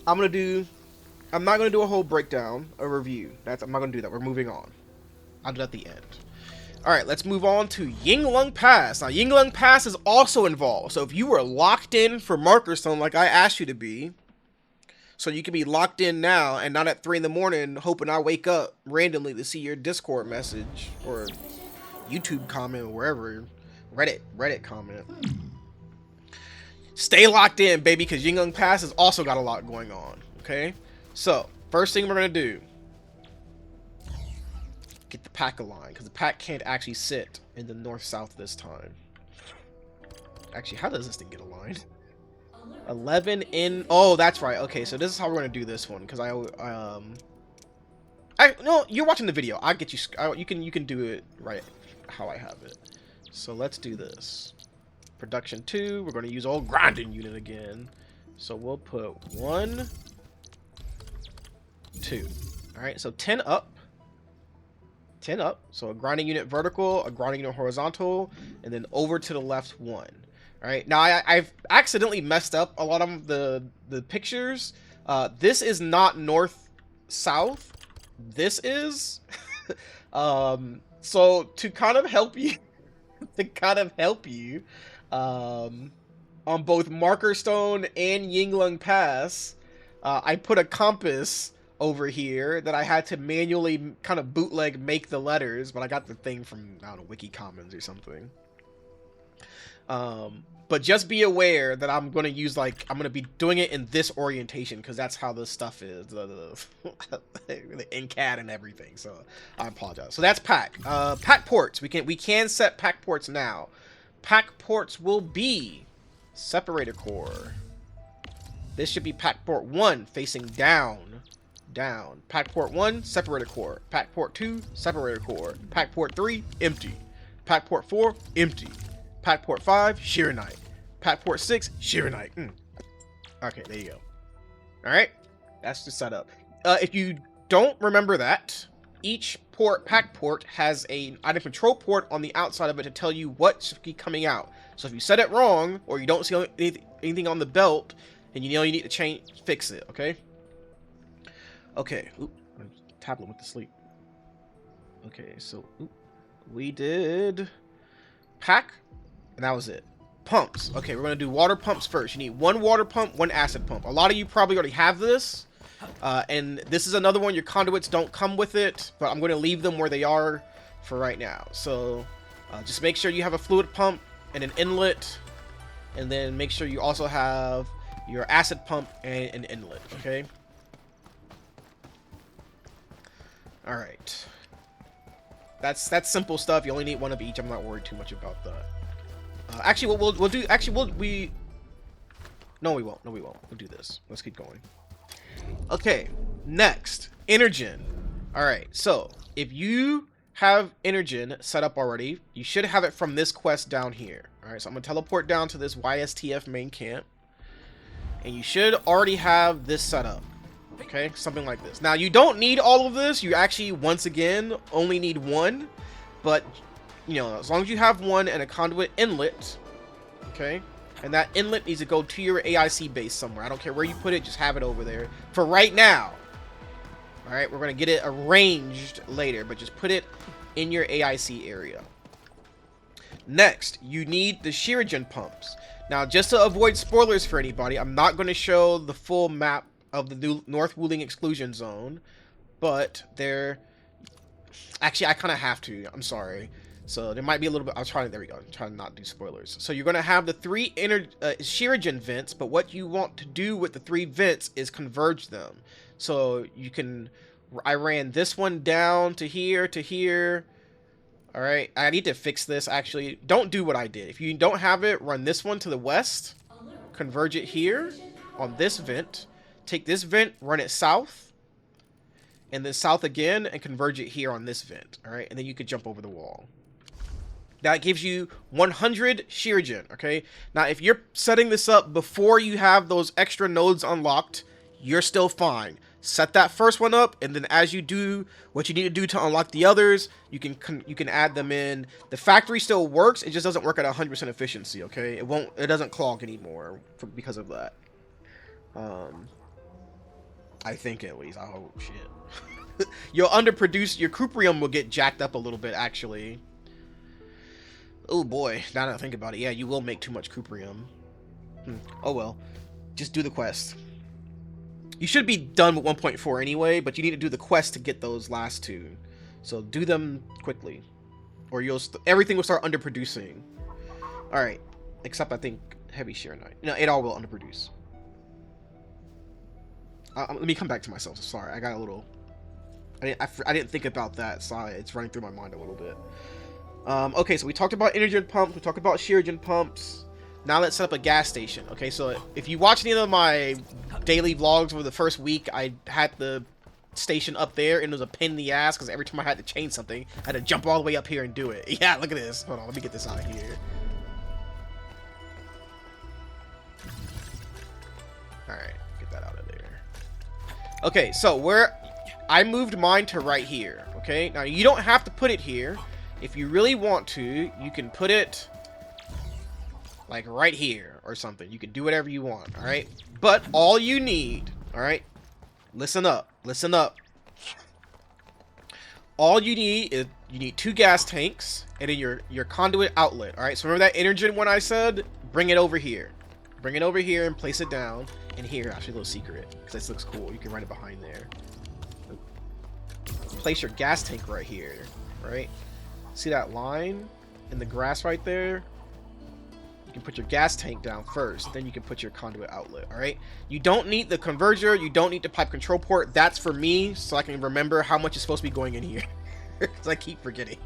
I'm not gonna do a whole breakdown, a review. I'm not gonna do that. We're moving on. I'll do that at the end. Alright, let's move on to Yinglung Pass. Now, Yinglung Pass is also involved. So if you were locked in for Marker Stone like I asked you to be, So you can be locked in now and not at 3 in the morning hoping I wake up randomly to see your Discord message or YouTube comment or wherever. Reddit comment. Stay locked in, baby, because Yinglung Pass has also got a lot going on. Okay? So, first thing we're going to do, get the PAC aligned, because the PAC can't actually sit in the north-south this time. Actually, how does this thing get aligned? 11 in... Oh, that's right. Okay, so this is how we're going to do this one, because no, you're watching the video. I'll get you... you can do it right how I have it. So let's do this. Production 2, we're going to use old grinding unit again. So we'll put 1, 2. Alright, so 10 up. 10 up. So a grinding unit vertical, a grinding unit horizontal, and then over to the left 1. Alright, now I've accidentally messed up a lot of the pictures. This is not north-south. This is. So to kind of help you, on both Marker Stone and Yinglung Pass, I put a compass over here that I had to manually kind of bootleg make the letters, but I got the thing from, I don't know, Wiki Commons or something. But just be aware that I'm going to use, like, I'm going to be doing it in this orientation, because that's how this stuff is, the NCAD and everything, so I apologize. So that's PAC. PAC ports, we can set PAC ports now. PAC ports will be separator core. This should be PAC port 1 facing down. PAC port 1, separator core. PAC port 2, separator core. PAC port 3, empty. PAC port 4, empty. PAC port 5, Xiranite. PAC port 6, Xiranite. Okay, there you go. Alright, that's the setup. If you don't remember that, each PAC port has an item control port on the outside of it to tell you what should be coming out. So if you set it wrong, or you don't see anything on the belt, and you know you need to fix it, okay? Okay, oop, my tablet went to sleep. Okay, so we did PAC, and that was it. Pumps. Okay, we're gonna do water pumps first. You need 1 water pump, 1 acid pump. A lot of you probably already have this, and this is another one. Your conduits don't come with it, but I'm gonna leave them where they are for right now. So just make sure you have a fluid pump and an inlet, and then make sure you also have your acid pump and an inlet. Okay. All right. That's simple stuff. You only need 1 of each. I'm not worried too much about that. Actually, what we'll do. Actually, no, we won't. We'll do this. Let's keep going. Okay. Next, Inergen. All right. So if you have Inergen set up already, you should have it from this quest down here. All right. So I'm gonna teleport down to this YSTF main camp, and you should already have this set up. Okay, something like this. Now, you don't need all of this. You actually, once again, only need 1. But, you know, as long as you have 1 and a conduit inlet, okay, and that inlet needs to go to your AIC base somewhere. I don't care where you put it, just have it over there for right now. All right, we're going to get it arranged later, but just put it in your AIC area. Next, you need the Xiragen pumps. Now, just to avoid spoilers for anybody, I'm not going to show the full map of the new North Wuling exclusion zone, but there, actually I kind of have to, I'm sorry, so there might be a little bit, there we go, I'm trying to not do spoilers. So you're going to have the 3 Xiragen vents, but what you want to do with the 3 vents is converge them. So you can, I ran this one down to here, alright, I need to fix this actually. Don't do what I did. If you don't have it, run this one to the west, converge it here on this vent. Take this vent, run it south, and then south again, and converge it here on this vent. All right, and then you could jump over the wall. That gives you 100 Xiragen. Okay, now if you're setting this up before you have those extra nodes unlocked, you're still fine. Set that first one up, and then as you do what you need to do to unlock the others, you can add them in. The factory still works; it just doesn't work at 100% efficiency. Okay, it doesn't clog anymore because of that. I think at least. Oh shit. You'll underproduce. Your Cuprium will get jacked up a little bit, actually. Oh boy, now that I think about it, yeah, you will make too much Cuprium. Oh well. Just do the quest. You should be done with 1.4 anyway, but you need to do the quest to get those last two. So do them quickly, or everything will start underproducing. All right, except I think Heavy Xiranite. No, it all will underproduce. Let me come back to myself. Sorry, I got a little. I didn't think about that, so it's running through my mind a little bit. Okay, so we talked about Inergen pumps. We talked about Xiragen pumps. Now let's set up a gas station. Okay, so if you watch any of my daily vlogs over the first week, I had the station up there, and it was a pain in the ass because every time I had to change something, I had to jump all the way up here and do it. Yeah, look at this. Hold on, let me get this out of here. Alright, get that out of there. Okay, so I moved mine to right here. Okay, now you don't have to put it here. If you really want to, you can put it like right here or something. You can do whatever you want, alright? But all you need, alright? Listen up. Listen up. All you need is you need 2 gas tanks and then your conduit outlet, alright? So remember that Inergen one I said? Bring it over here. Bring it over here and place it down. And here, actually a little secret, because this looks cool. You can run it behind there. Place your gas tank right here, right? See that line in the grass right there? You can put your gas tank down first, then you can put your conduit outlet, alright? You don't need the converter, you don't need the pipe control port. That's for me, so I can remember how much is supposed to be going in here. Because I keep forgetting.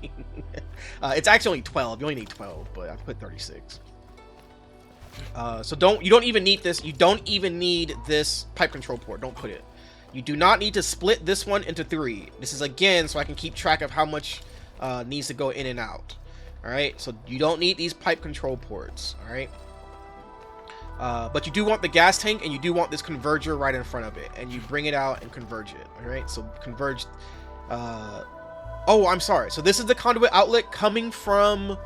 It's actually only 12. You only need 12, but I put 36. So you don't even need this. You don't even need this pipe control port. Don't put it. You do not need to split this one into 3. This is again so I can keep track of how much needs to go in and out. Alright, so you don't need these pipe control ports. Alright, but you do want the gas tank, and you do want this converger right in front of it, and you bring it out and converge it. Alright, so converge. Oh, I'm sorry. So this is the conduit outlet coming from.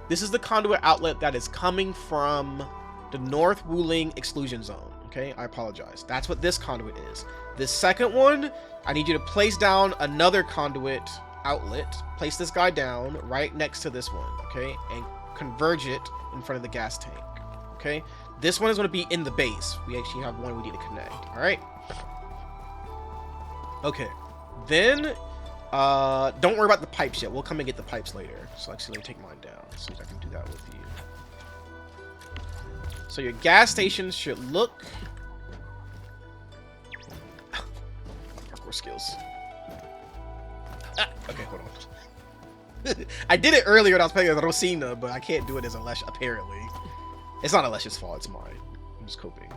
This is the conduit outlet that is coming from the North Wuling exclusion zone. Okay, I apologize. That's what this conduit is. This second one, I need you to place down another conduit outlet. Place this guy down right next to this one, okay? And converge it in front of the gas tank, okay? This one is going to be in the base. We actually have one we need to connect, all right? Okay, then don't worry about the pipes yet. We'll come and get the pipes later. So actually, let me take mine down. See if I can do that with you. So your gas station should look. Parkour skills. Ah, okay, hold on. I did it earlier when I was playing with Rosina, but I can't do it as Alesh, apparently. It's not Alesh's fault, it's mine. I'm just coping.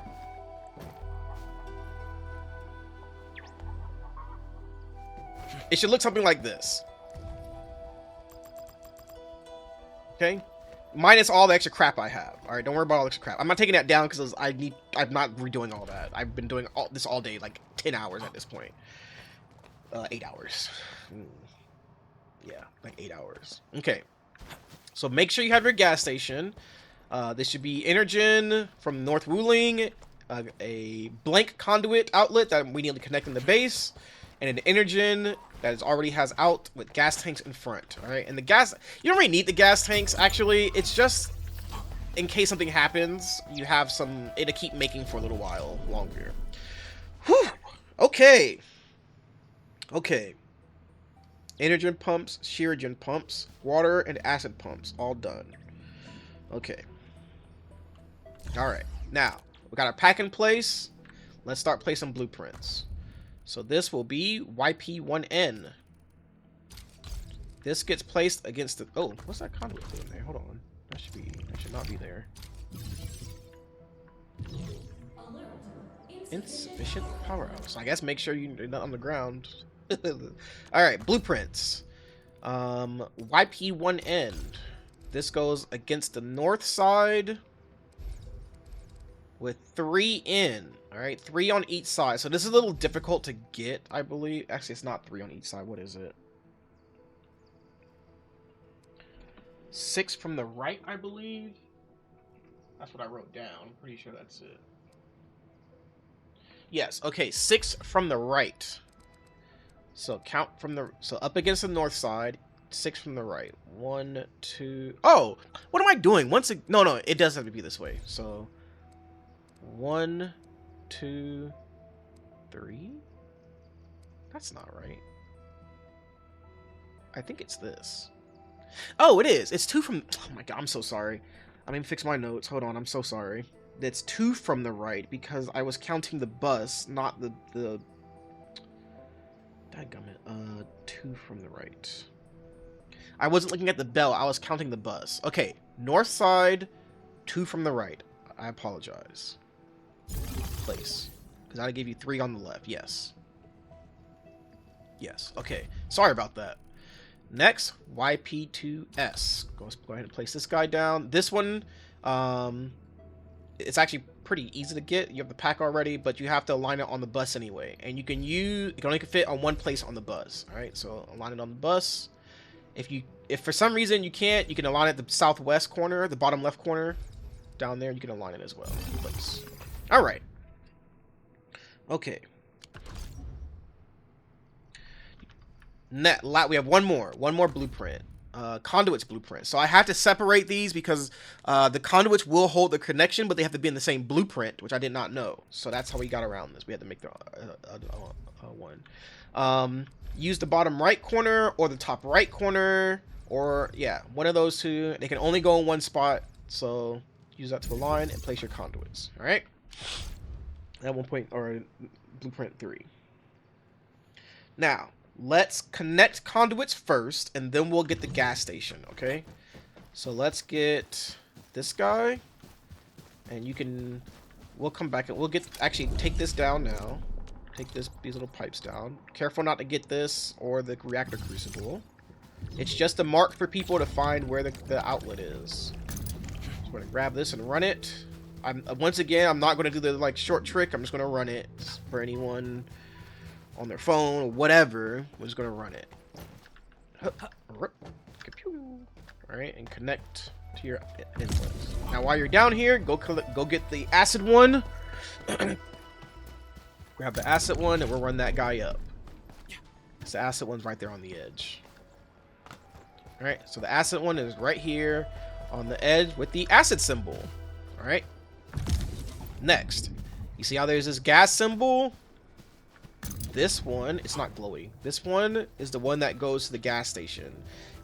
It should look something like this. Okay? Minus all the extra crap I have. Alright, don't worry about all the extra crap. I'm not taking that down because I'm not redoing all that. I've been doing this all day, like 10 hours at this point. 8 hours. Yeah, like 8 hours. Okay. So make sure you have your gas station. This should be Inergen from North Wuling. A blank conduit outlet that we need to connect in the base. And an Inergen that already has out with gas tanks in front. Alright, and the gas, you don't really need the gas tanks actually. It's just in case something happens, you have some, it'll keep making for a little while longer. Whew. Okay. Okay. Inergen pumps, Xiragen pumps, water and acid pumps, all done. Okay. Alright, now we got our pack in place. Let's start placing blueprints. So this will be YP1N. This gets placed against the. Oh, what's that conduit doing there? Hold on. That should not be there. Insufficient power out. So I guess make sure you're not on the ground. Alright, blueprints. YP1N. This goes against the north side with 3 in. Alright, 3 on each side. So this is a little difficult to get, I believe. Actually, it's not 3 on each side. What is it? 6 from the right, I believe. That's what I wrote down. I'm pretty sure that's it. Yes, okay, 6 from the right. So count from the... So up against the north side, 6 from the right. 1, 2... Oh! What am I doing? No, it does have to be this way. So... 1, 2, 3? That's not right. I think it's this. Oh, it is. It's 2 from... Oh my god, I'm so sorry. I didn't fix my notes. Hold on, I'm so sorry. It's 2 from the right because I was counting the bus, not the... Dadgummit. 2 from the right. I wasn't looking at the bell, I was counting the bus. Okay, north side, 2 from the right. I apologize. Place. Because I gave you 3 on the left. Yes. Yes. Okay. Sorry about that. Next, YP2S. Go ahead and place this guy down. This one, it's actually pretty easy to get. You have the pack already, but you have to align it on the bus anyway. And you can use, it can only fit on one place on the bus. All right, so align it on the bus. If for some reason you can't, you can align it at the southwest corner, the bottom left corner, down there. You can align it as well. Place. All right. Okay. We have one more blueprint. Conduits blueprint. So I have to separate these because the conduits will hold the connection, but they have to be in the same blueprint, which I did not know. So that's how we got around this. We had to make the one. Use the bottom right corner or the top right corner, or yeah, one of those two. They can only go in one spot, so use that to align and place your conduits. All right. At one point, or blueprint 3. Now, let's connect conduits first, and then we'll get the gas station, okay? So let's get this guy, and we'll come back and we'll actually take this down now. Take these little pipes down. Careful not to get this or the reactor crucible. It's just a mark for people to find where the outlet is. So I'm gonna grab this and run it. Once again, I'm not gonna do the short trick. I'm just gonna run it for anyone on their phone or whatever. We're just gonna run it. Alright, and connect to your inputs. Now while you're down here, go get the acid one. Grab the acid one and we'll run that guy up. Because the acid one's right there on the edge. Alright, so the acid one is right here on the edge with the acid symbol. Alright. Next, you see how there's this gas symbol? This one, it's not glowy. This one is the one that goes to the gas station.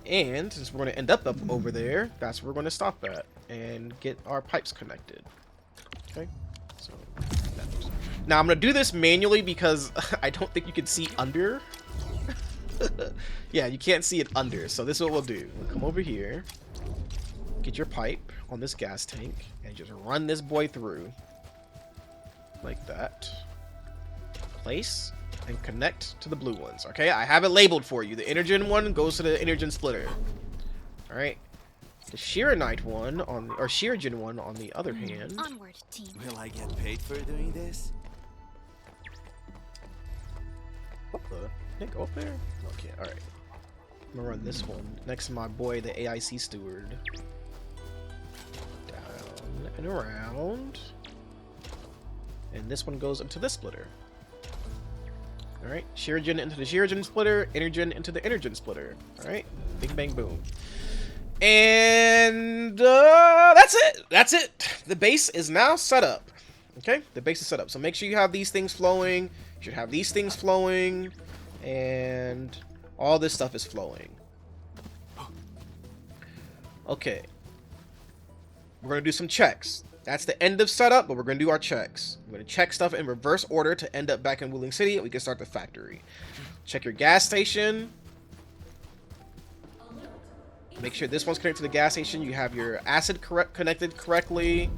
And since we're going to end up over there, that's where we're going to stop at and get our pipes connected. Okay, so now I'm going to do this manually because I don't think you can see under. Yeah, you can't see it under. So this is what we'll do. We'll come over here, get your pipe on this gas tank, and just run this boy through. Like that. Place and connect to the blue ones. Okay, I have it labeled for you. The Inergen one goes to the Inergen splitter. Alright. The Xiranite one or Xiragen one on the other hand. Onward, team. Will I get paid for doing this? What the? Did it go up there? Okay, alright. I'm gonna run this one next to my boy, the AIC steward. Down and around. And this one goes into this splitter. Alright, Xiragen into the Xiragen splitter, Inergen into the Inergen splitter. Alright, bing bang boom. And that's it. That's it. The base is now set up. Okay, the base is set up. So make sure you have these things flowing. You should have these things flowing. And all this stuff is flowing. Okay. We're going to do some checks. That's the end of setup, but we're going to do our checks. We're going to check stuff in reverse order to end up back in Wuling City, and we can start the factory. Check your gas station. Make sure this one's connected to the gas station. You have your acid connected correctly.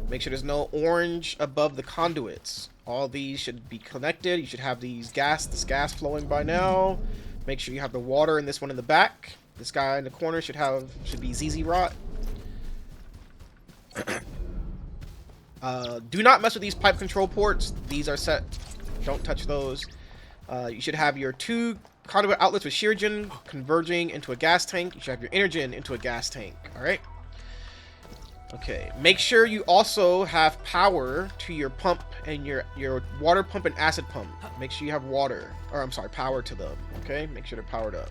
Make sure there's no orange above the conduits. All these should be connected. You should have this gas flowing by now. Make sure you have the water in this one in the back. This guy in the corner should be ZZ Rot. Do not mess with these pipe control ports. These are set. Don't touch those. You should have your 2 conduit outlets with Xiragen converging into a gas tank. You should have your Inergen into a gas tank. Alright? Okay. Make sure you also have power to your pump and your water pump and acid pump. Make sure you have power to them. Okay? Make sure they're powered up.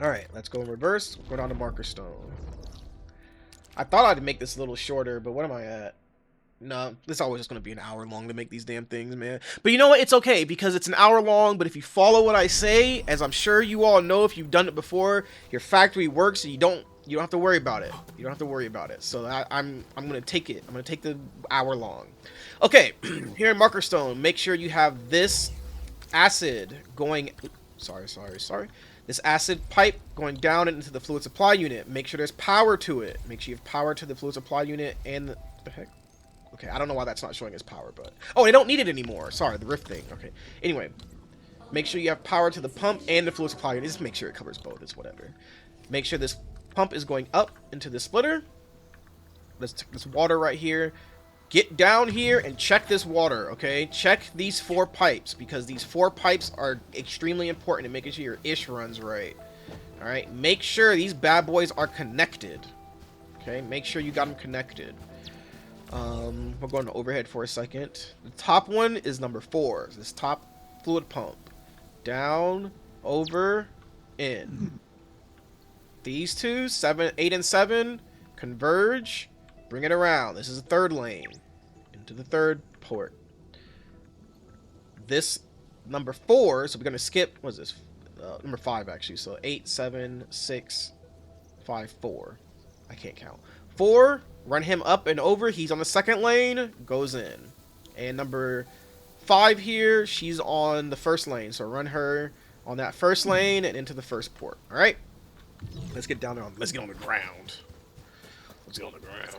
Alright, let's go in reverse. Go down to Marker Stone. I thought I'd make this a little shorter, but what am I at? No, it's always just going to be an hour long to make these damn things, man. But you know what? It's okay because it's an hour long, but if you follow what I say, as I'm sure you all know if you've done it before, your factory works and you don't have to worry about it. You don't have to worry about it. So I'm going to take it. I'm going to take the hour long. Okay, here in Marker Stone, make sure you have this acid going... Sorry. This acid pipe going down into the fluid supply unit. Make sure there's power to it. Make sure you have power to the fluid supply unit and the heck? Okay, I don't know why that's not showing as power, but... Oh, they don't need it anymore. Sorry, the rift thing. Okay. Anyway, make sure you have power to the pump and the fluid supply unit. Just make sure it covers both. It's whatever. Make sure this pump is going up into the splitter. Let's take this water right here. Get down here and check this water, okay? Check these 4 pipes, because these 4 pipes are extremely important in making sure your ish runs right. Alright, make sure these bad boys are connected. Okay, make sure you got them connected. We're going to overhead for a second. The top one is number 4. This top fluid pump. Down, over, in. These two, 8 and 7, converge. Bring it around. This is the 3rd lane. Into the 3rd port. This number 4, so we're going to skip, what is this? Number 5 actually. So 8, 7, 6, 5, 4. I can't count. 4, run him up and over. He's on the 2nd lane, goes in. And number 5 here, she's on the 1st lane. So run her on that 1st lane and into the 1st port. Alright? Let's get down there. Let's get on the ground. Let's get on the ground.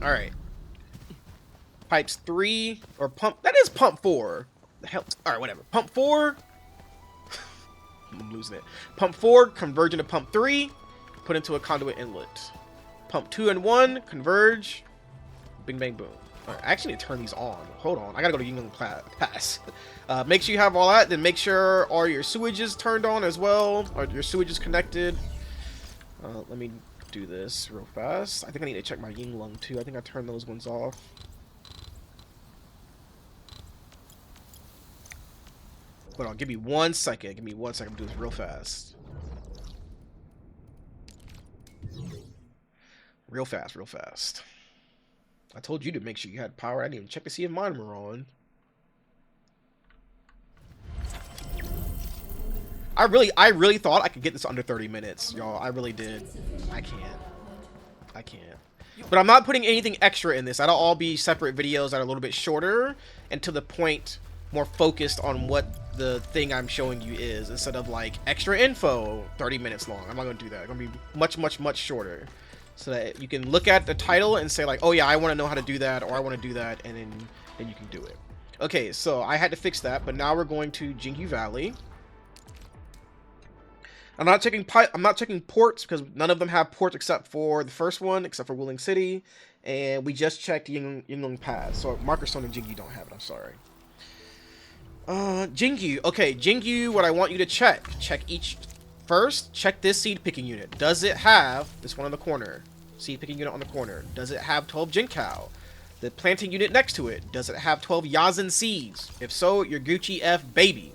Alright. Pipes 3, or pump, that is pump 4. The hell, alright, whatever. Pump 4, I'm losing it. Pump 4, converge into pump 3, put into a conduit inlet. Pump 2 and 1, converge, bing bang boom. Alright, I actually need to turn these on. Hold on, I gotta go to Yinglung Pass. Make sure you have all that, then make sure all your sewage is turned on as well, or your sewage is connected. Let me do this real fast. I think I need to check my Yinglung too. I think I turned those ones off. Hold on, give me 1 second. Give me 1 second. I'm doing this real fast. Real fast. I told you to make sure you had power. I didn't even check to see if mine were on. I really thought I could get this under 30 minutes, y'all. I really did. I can't. But I'm not putting anything extra in this. That'll all be separate videos that are a little bit shorter and to the point, more focused on what the thing I'm showing you is, instead of like extra info 30 minutes long. I'm not going to do that. It's going to be much shorter, so that you can look at the title and say like, oh yeah, I want to know how to do that, or I want to do that, and then you can do it. Okay, so I had to fix that, but now we're going to Jingyu Valley. I'm not checking ports because none of them have ports except for the first one, except for Wuling City, and we just checked Yinglung Pass. So Marker Stone and Jingyu don't have it. I'm sorry. Jingyu. Okay, Jingyu. What I want you to check each first. Check this seed picking unit. Does it have this one on the corner? Seed picking unit on the corner. Does it have 12 Jinkao? The planting unit next to it. Does it have 12 Yazin seeds? If so, you're Gucci F baby.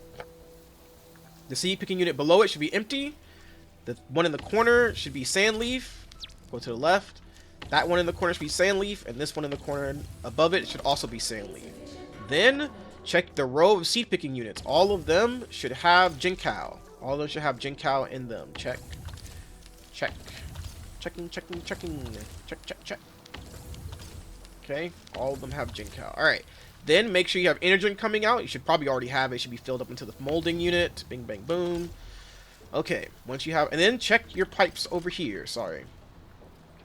The seed picking unit below it should be empty. The one in the corner should be Sandleaf. Go to the left. That one in the corner should be Sandleaf, and this one in the corner above it should also be Sandleaf. Then check the row of seed picking units. All of them should have Jinkao. All of them should have Jinkao in them. Check. Checking. Check. Okay, all of them have Jinkao. Alright. Then make sure you have Inergen coming out. You should probably already have it. It should be filled up into the molding unit. Bing, bang, boom. Okay, once you have... And then check your pipes over here. Sorry.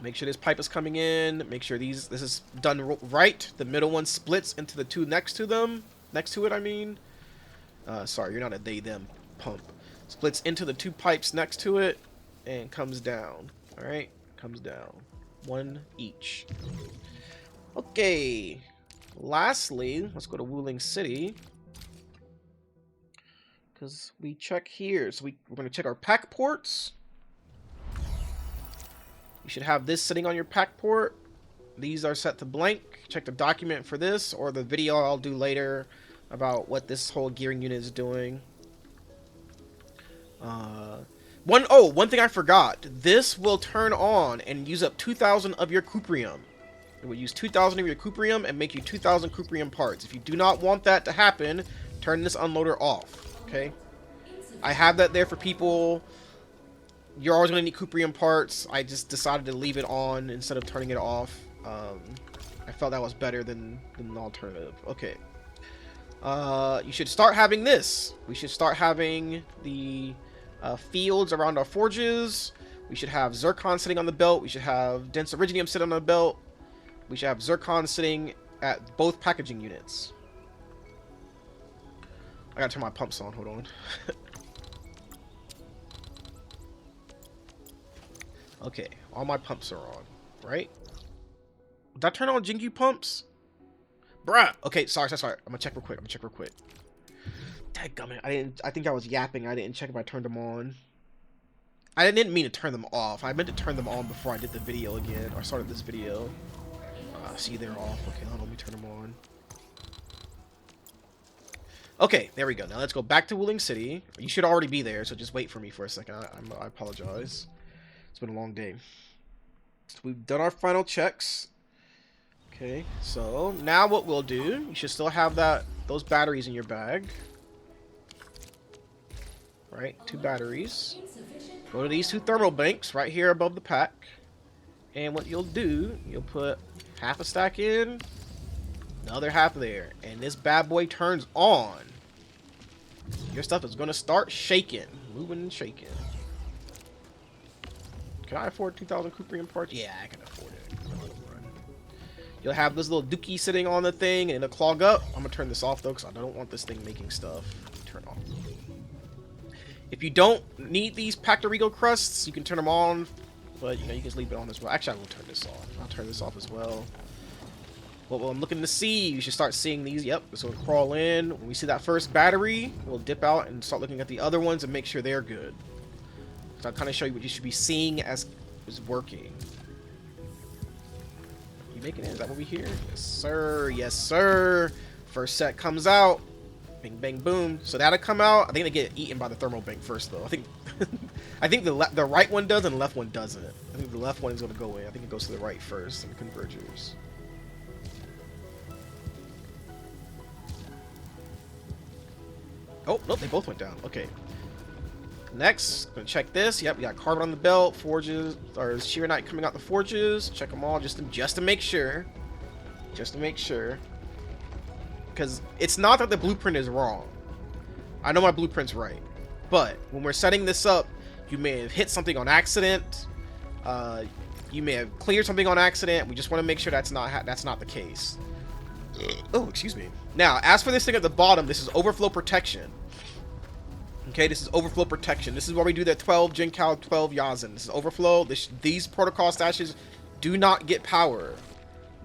Make sure this pipe is coming in. Make sure this is done right. The middle one splits into the two next to them. Next to it, I mean. Sorry, you're not a they-them pump. Splits into the 2 pipes next to it and comes down. Alright? Comes down. 1 each. Okay. Lastly, let's go to Wuling City, because we check here. So we're going to check our PAC ports. You should have this sitting on your PAC port. These are set to blank. Check the document for this, or the video I'll do later about what this whole gearing unit is doing. One thing I forgot. This will turn on and use up 2,000 of your Cuprium. It will use 2,000 of your Cuprium and make you 2,000 Cuprium parts. If you do not want that to happen, turn this unloader off, okay? I have that there for people. You're always going to need Cuprium parts. I just decided to leave it on instead of turning it off. I felt that was better than an alternative. Okay. You should start having this. We should start having the fields around our forges. We should have zircon sitting on the belt. We should have dense iridium sitting on the belt. We should have zircon sitting at both packaging units. I gotta turn my pumps on. Hold on. Okay, all my pumps are on, right? Did I turn on Jingyu pumps? Bruh! Okay, sorry. I'm gonna check real quick. Dadgummit, I think I was yapping. I didn't check if I turned them on. I didn't mean to turn them off. I meant to turn them on before I did the video again, or started this video. See, they're off. Okay, hold on, let me turn them on. Okay, there we go. Now let's go back to Wuling City. You should already be there, so just wait for me for a second. I apologize. It's been a long day. So we've done our final checks. Okay, so now what we'll do, you should still have those batteries in your bag. Right, 2 batteries. Go to these 2 thermal banks right here above the pack. And what you'll do, you'll put half a stack in, another half there, and this bad boy turns on. Your stuff is going to start shaking, moving and shaking. Can I afford 2,000 Cuprium parts? Yeah, I can afford it. You'll have this little dookie sitting on the thing and it'll clog up. I'm going to turn this off though because I don't want this thing making stuff. Turn off. If you don't need these Pactorigo crusts, you can turn them on. But, you know, you can just leave it on as well. Actually, I will turn this off. I'll turn this off as well. What I'm looking to see, you should start seeing these. Yep, so we'll crawl in. When we see that first battery, we'll dip out and start looking at the other ones and make sure they're good. So I'll kind of show you what you should be seeing as is working. You making it? Is that what we hear? Yes, sir. Yes, sir. First set comes out. Bing, bang, boom. So that'll come out. I think they get eaten by the thermal bank first, though. I think I think the right one does and the left one doesn't. I think the left one is going to go in. I think it goes to the right first and convergers. Oh, nope, they both went down. Okay. Next, gonna check this. Yep, we got carbon on the belt, forges, or Xiranite coming out the forges. Check them all just to make sure. Just to make sure. Because it's not that the blueprint is wrong. I know my blueprint's right. But when we're setting this up, you may have hit something on accident. You may have cleared something on accident. We just want to make sure that's not the case. Oh, excuse me. Now, as for this thing at the bottom, this is Overflow Protection. Okay, this is Overflow Protection. This is where we do the 12 Jinkou, 12 Yazin. This is Overflow. These protocol stashes do not get power.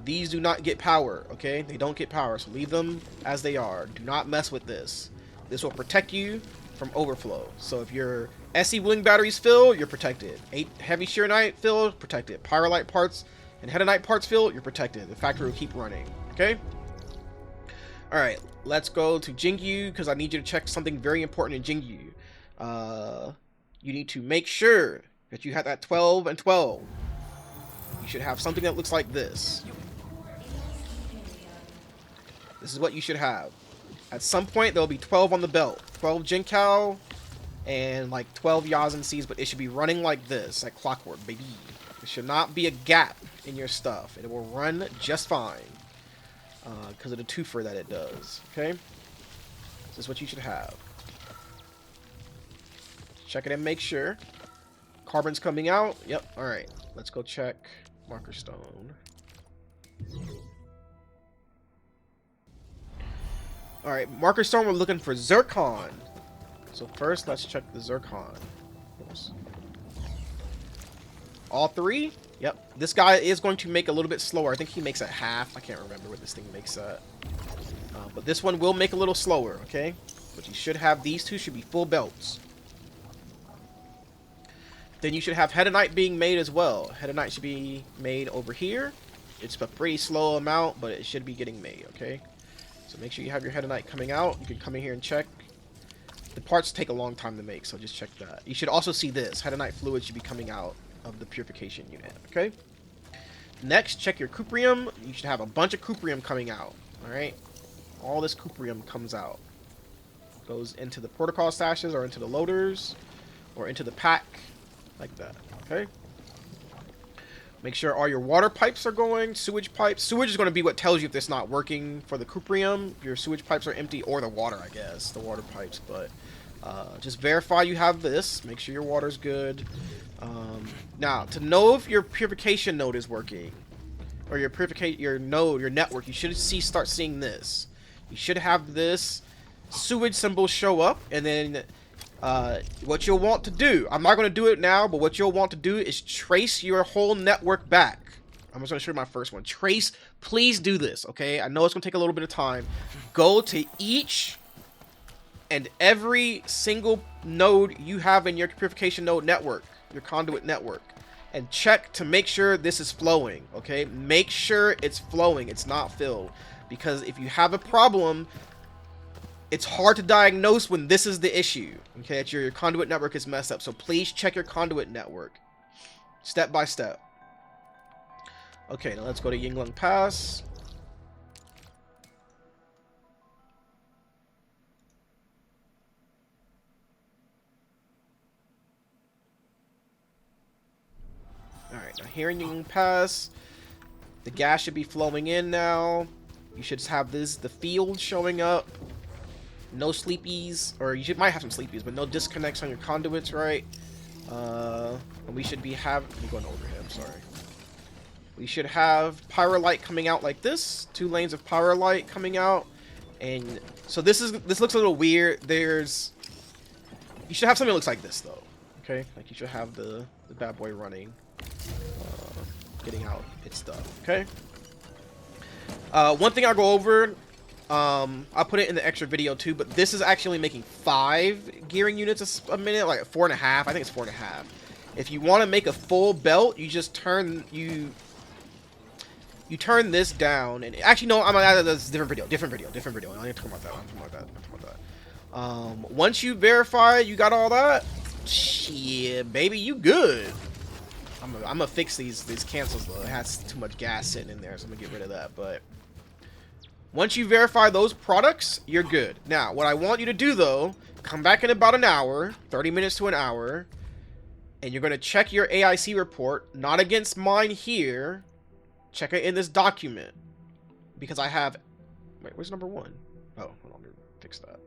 These do not get power, okay? They don't get power, so leave them as they are. Do not mess with this. This will protect you from overflow. So if your SC Wuling batteries fill, you're protected. 8 Heavy Xiranite fill, protected. Pyrrolite Parts and Hetonite Parts fill, you're protected. The factory will keep running, okay? Alright, let's go to Jingyu, because I need you to check something very important in Jingyu. You need to make sure that you have that 12 and 12. You should have something that looks like this. This is what you should have. At some point, there will be 12 on the belt. 12 Jinkou and like 12 Yazin Seeds, but it should be running like this, like clockwork, baby. There should not be a gap in your stuff. It will run just fine. Because of the twofer that it does. Okay? This is what you should have. Check it and make sure. Carbon's coming out. Yep. Alright. Let's go check Marker Stone. Alright. Marker Stone, we're looking for Zircon. So first, let's check the Zircon. All 3? Yep. This guy is going to make a little bit slower. I think he makes at half. I can't remember what this thing makes at. But this one will make a little slower, okay? But you should have, these 2 should be full belts. Then you should have Hetonite being made as well. Hetonite should be made over here. It's a pretty slow amount, but it should be getting made, okay? So make sure you have your Hetonite coming out. You can come in here and check. The parts take a long time to make, so just check that. You should also see this. Hetonite fluid should be coming out of the Purification unit, okay? Next, check your Cuprium. You should have a bunch of Cuprium coming out. Alright? All this Cuprium comes out. Goes into the protocol stashes or into the loaders or into the pack. Like that. Okay? Make sure all your water pipes are going. Sewage pipes. Sewage is going to be what tells you if it's not working for the Cuprium. If your sewage pipes are empty, or the water, I guess. The water pipes. But just verify you have this. Make sure your water's good. Now, to know if your purification node is working, or your network, you should start seeing this. You should have this sewage symbol show up, and then what you'll want to do, I'm not going to do it now, but what you'll want to do is trace your whole network back. I'm just going to show you my first one. Trace, please do this, okay? I know it's going to take a little bit of time. Go to each and every single node you have in your purification node network, your conduit network, and check to make sure this is flowing, okay? Make sure it's flowing, it's not filled, because if you have a problem, it's hard to diagnose when this is the issue, okay? That your conduit network is messed up. So please check your conduit network step by step. Okay, now let's go to Yinglung Pass. Alright, now here in Yinglung Pass, the gas should be flowing in now. You should have the field showing up. No sleepies, or you might have some sleepies, but no disconnects on your conduits, right? And we should be I'm going over here, I'm sorry. We should have Pyrrolite coming out like this. 2 lanes of Pyrrolite coming out. And so this looks a little weird. You should have something that looks like this though. Okay? Like you should have the bad boy running. Getting out its stuff. Okay? One thing I'll go over, I'll put it in the extra video too, but this is actually making 5 gearing units a minute, like 4.5. I think it's 4.5. If you want to make a full belt, you just turn this down, and actually no, I'm gonna add this different video. I don't need to talk about that. Once you verify you got all that, shit, baby, you good. I'm gonna fix these cancels though. It has too much gas sitting in there, so I'm gonna get rid of that. But once you verify those products, you're good. Now, what I want you to do though, come back in about an hour, 30 minutes to an hour, and you're gonna check your AIC report, not against mine here. Check it in this document, because I have. Wait, where's number 1? Oh, hold on, let me fix that.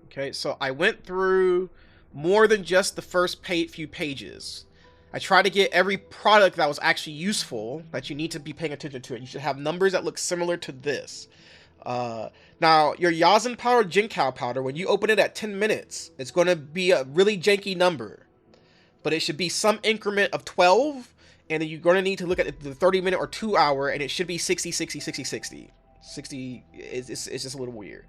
Okay, so I went through more than just the first few pages. I tried to get every product that was actually useful that you need to be paying attention to. You should have numbers that look similar to this. Now, your Yazan powder, Jinkow powder, when you open it at 10 minutes, it's going to be a really janky number. But it should be some increment of 12, and then you're going to need to look at the 30-minute or 2-hour, and it should be 60, 60, 60, 60. 60 is just a little weird.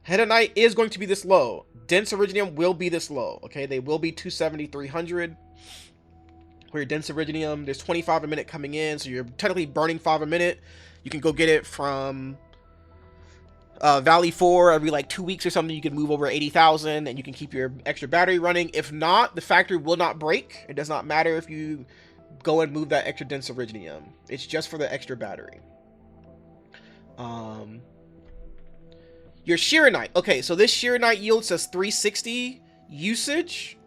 Hetonite is going to be this low. Dense Iridium will be this low. Okay, they will be 270, 300. For your dense Iridium, there's 25 a minute coming in, so you're technically burning 5 a minute. You can go get it from Valley 4 every like 2 weeks or something. You can move over 80,000 and you can keep your extra battery running. If not, the factory will not break. It does not matter if you go and move that extra dense Iridium. It's just for the extra battery. Your Xiranite. Okay, so this Xiranite yield says 360 usage.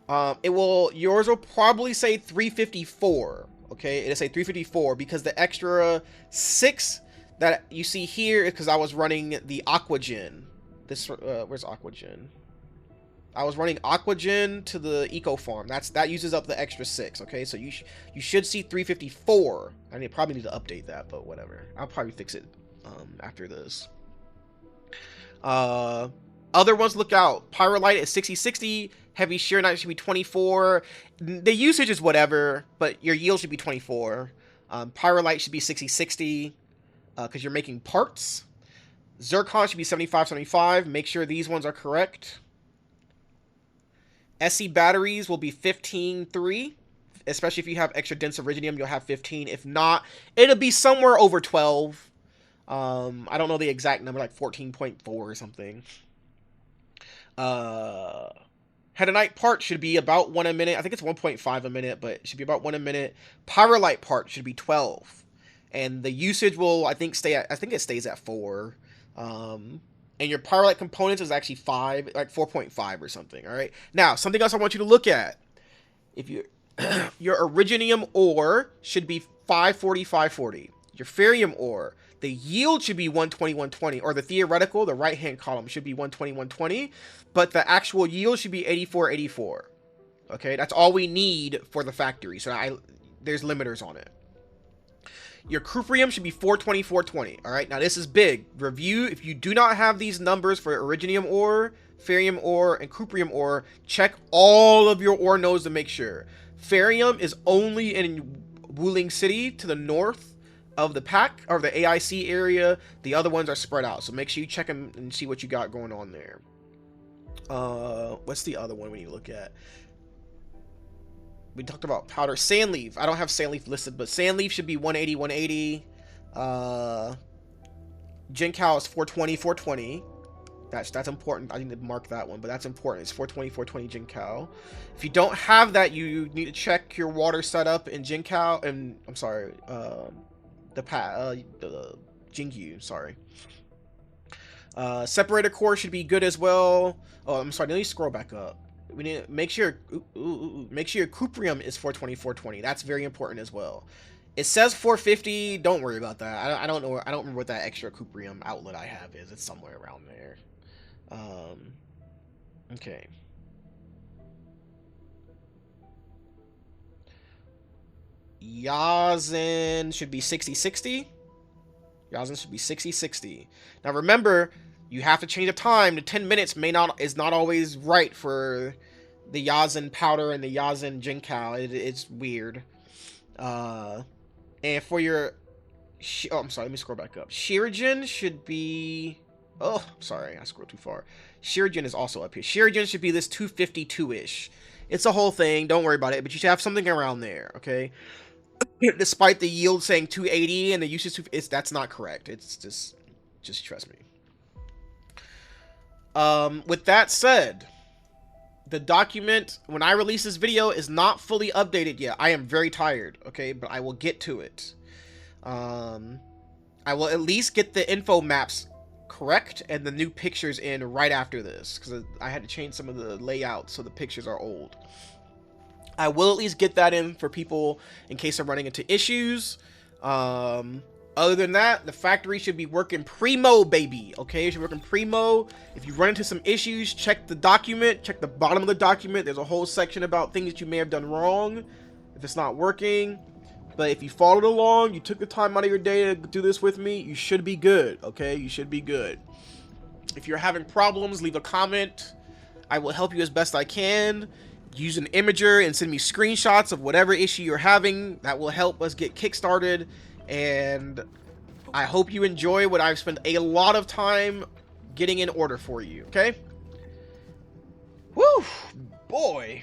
Yours will probably say 354. Okay, it'll say 354 because the extra 6 that you see here is because I was running the Aquagen. Where's Aquagen? I was running Aquagen to the Eco Farm. That uses up the extra 6. Okay, so you should see 354. I probably need to update that, but whatever. I'll probably fix it after this. Other ones, look out. Pyrrolite is 60-60. Heavy Xiranite should be 24. The usage is whatever, but your yield should be 24. Pyrrolite should be 60-60 because you're making parts. Zircon should be 75-75. Make sure these ones are correct. SC batteries will be 15-3. Especially if you have extra dense iridium, you'll have 15. If not, it'll be somewhere over 12. I don't know the exact number, like 14.4 or something. Hetonite Parts should be about 1 a minute. I think it's 1.5 a minute, but it should be about 1 a minute. Pyrrolite Parts should be 12. And the usage will, I think it stays at 4. And your Pyrrolite Components is actually 5, like 4.5 or something, all right? Now, something else I want you to look at. If you your Originium ore should be 540, 540. Your Ferrium ore, the yield should be 120, 120, or the theoretical, the right-hand column should be 120, 120, but the actual yield should be 84, 84. Okay, that's all we need for the factory, so there's limiters on it. Your Cuprium should be 420, 420, all right? Now, this is big. Review, if you do not have these numbers for Originium ore, Ferrium ore, and Cuprium ore, check all of your ore nodes to make sure. Ferrium is only in Wuling City to the north of the PAC, or the AIC area. The other ones are spread out, so make sure you check them and see what you got going on there. What's the other one we need to look at? We talked about powder. Sandleaf. I don't have Sandleaf listed, but Sandleaf should be 180, 180. Jinkow is 420, 420. That's important. I need to mark that one, but that's important. It's 420, 420 Jinkow. If you don't have that, you need to check your water setup in Jinkow, and I'm sorry, the Jingyu, sorry. Separator core should be good as well. Oh, I'm sorry, let me scroll back up. We need to make sure make sure your Cuprium is 420, 420. That's very important as well. It says 450. Don't worry about that. I don't know. I don't remember what that extra Cuprium outlet I have is. It's somewhere around there. Okay. Yazin should be 60-60. Yazin should be 60-60. Now remember, you have to change the time. The 10 minutes is not always right for the Yazin powder and the Yazin Jinkow. It's weird. And for your... Oh, I'm sorry. Let me scroll back up. Xiragen should be... Oh, sorry. I scrolled too far. Xiragen is also up here. Xiragen should be this 252-ish. It's a whole thing. Don't worry about it. But you should have something around there, okay? Despite the yield saying 280 and the usage, that's not correct. It's just trust me. With that said, the document, when I release this video, is not fully updated yet. I am very tired, okay? But I will get to it. I will at least get the info maps correct and the new pictures in right after this, because I had to change some of the layouts so the pictures are old. I will at least get that in for people in case they're running into issues. Other than that, the factory should be working primo, baby. Okay, it should be working primo. If you run into some issues, check the document. Check the bottom of the document. There's a whole section about things that you may have done wrong if it's not working. But if you followed along, you took the time out of your day to do this with me, you should be good. Okay, you should be good. If you're having problems, leave a comment. I will help you as best I can. Use an imager and send me screenshots of whatever issue you're having. That will help us get kickstarted. And I hope you enjoy what I've spent a lot of time getting in order for you, okay? Woo! Boy.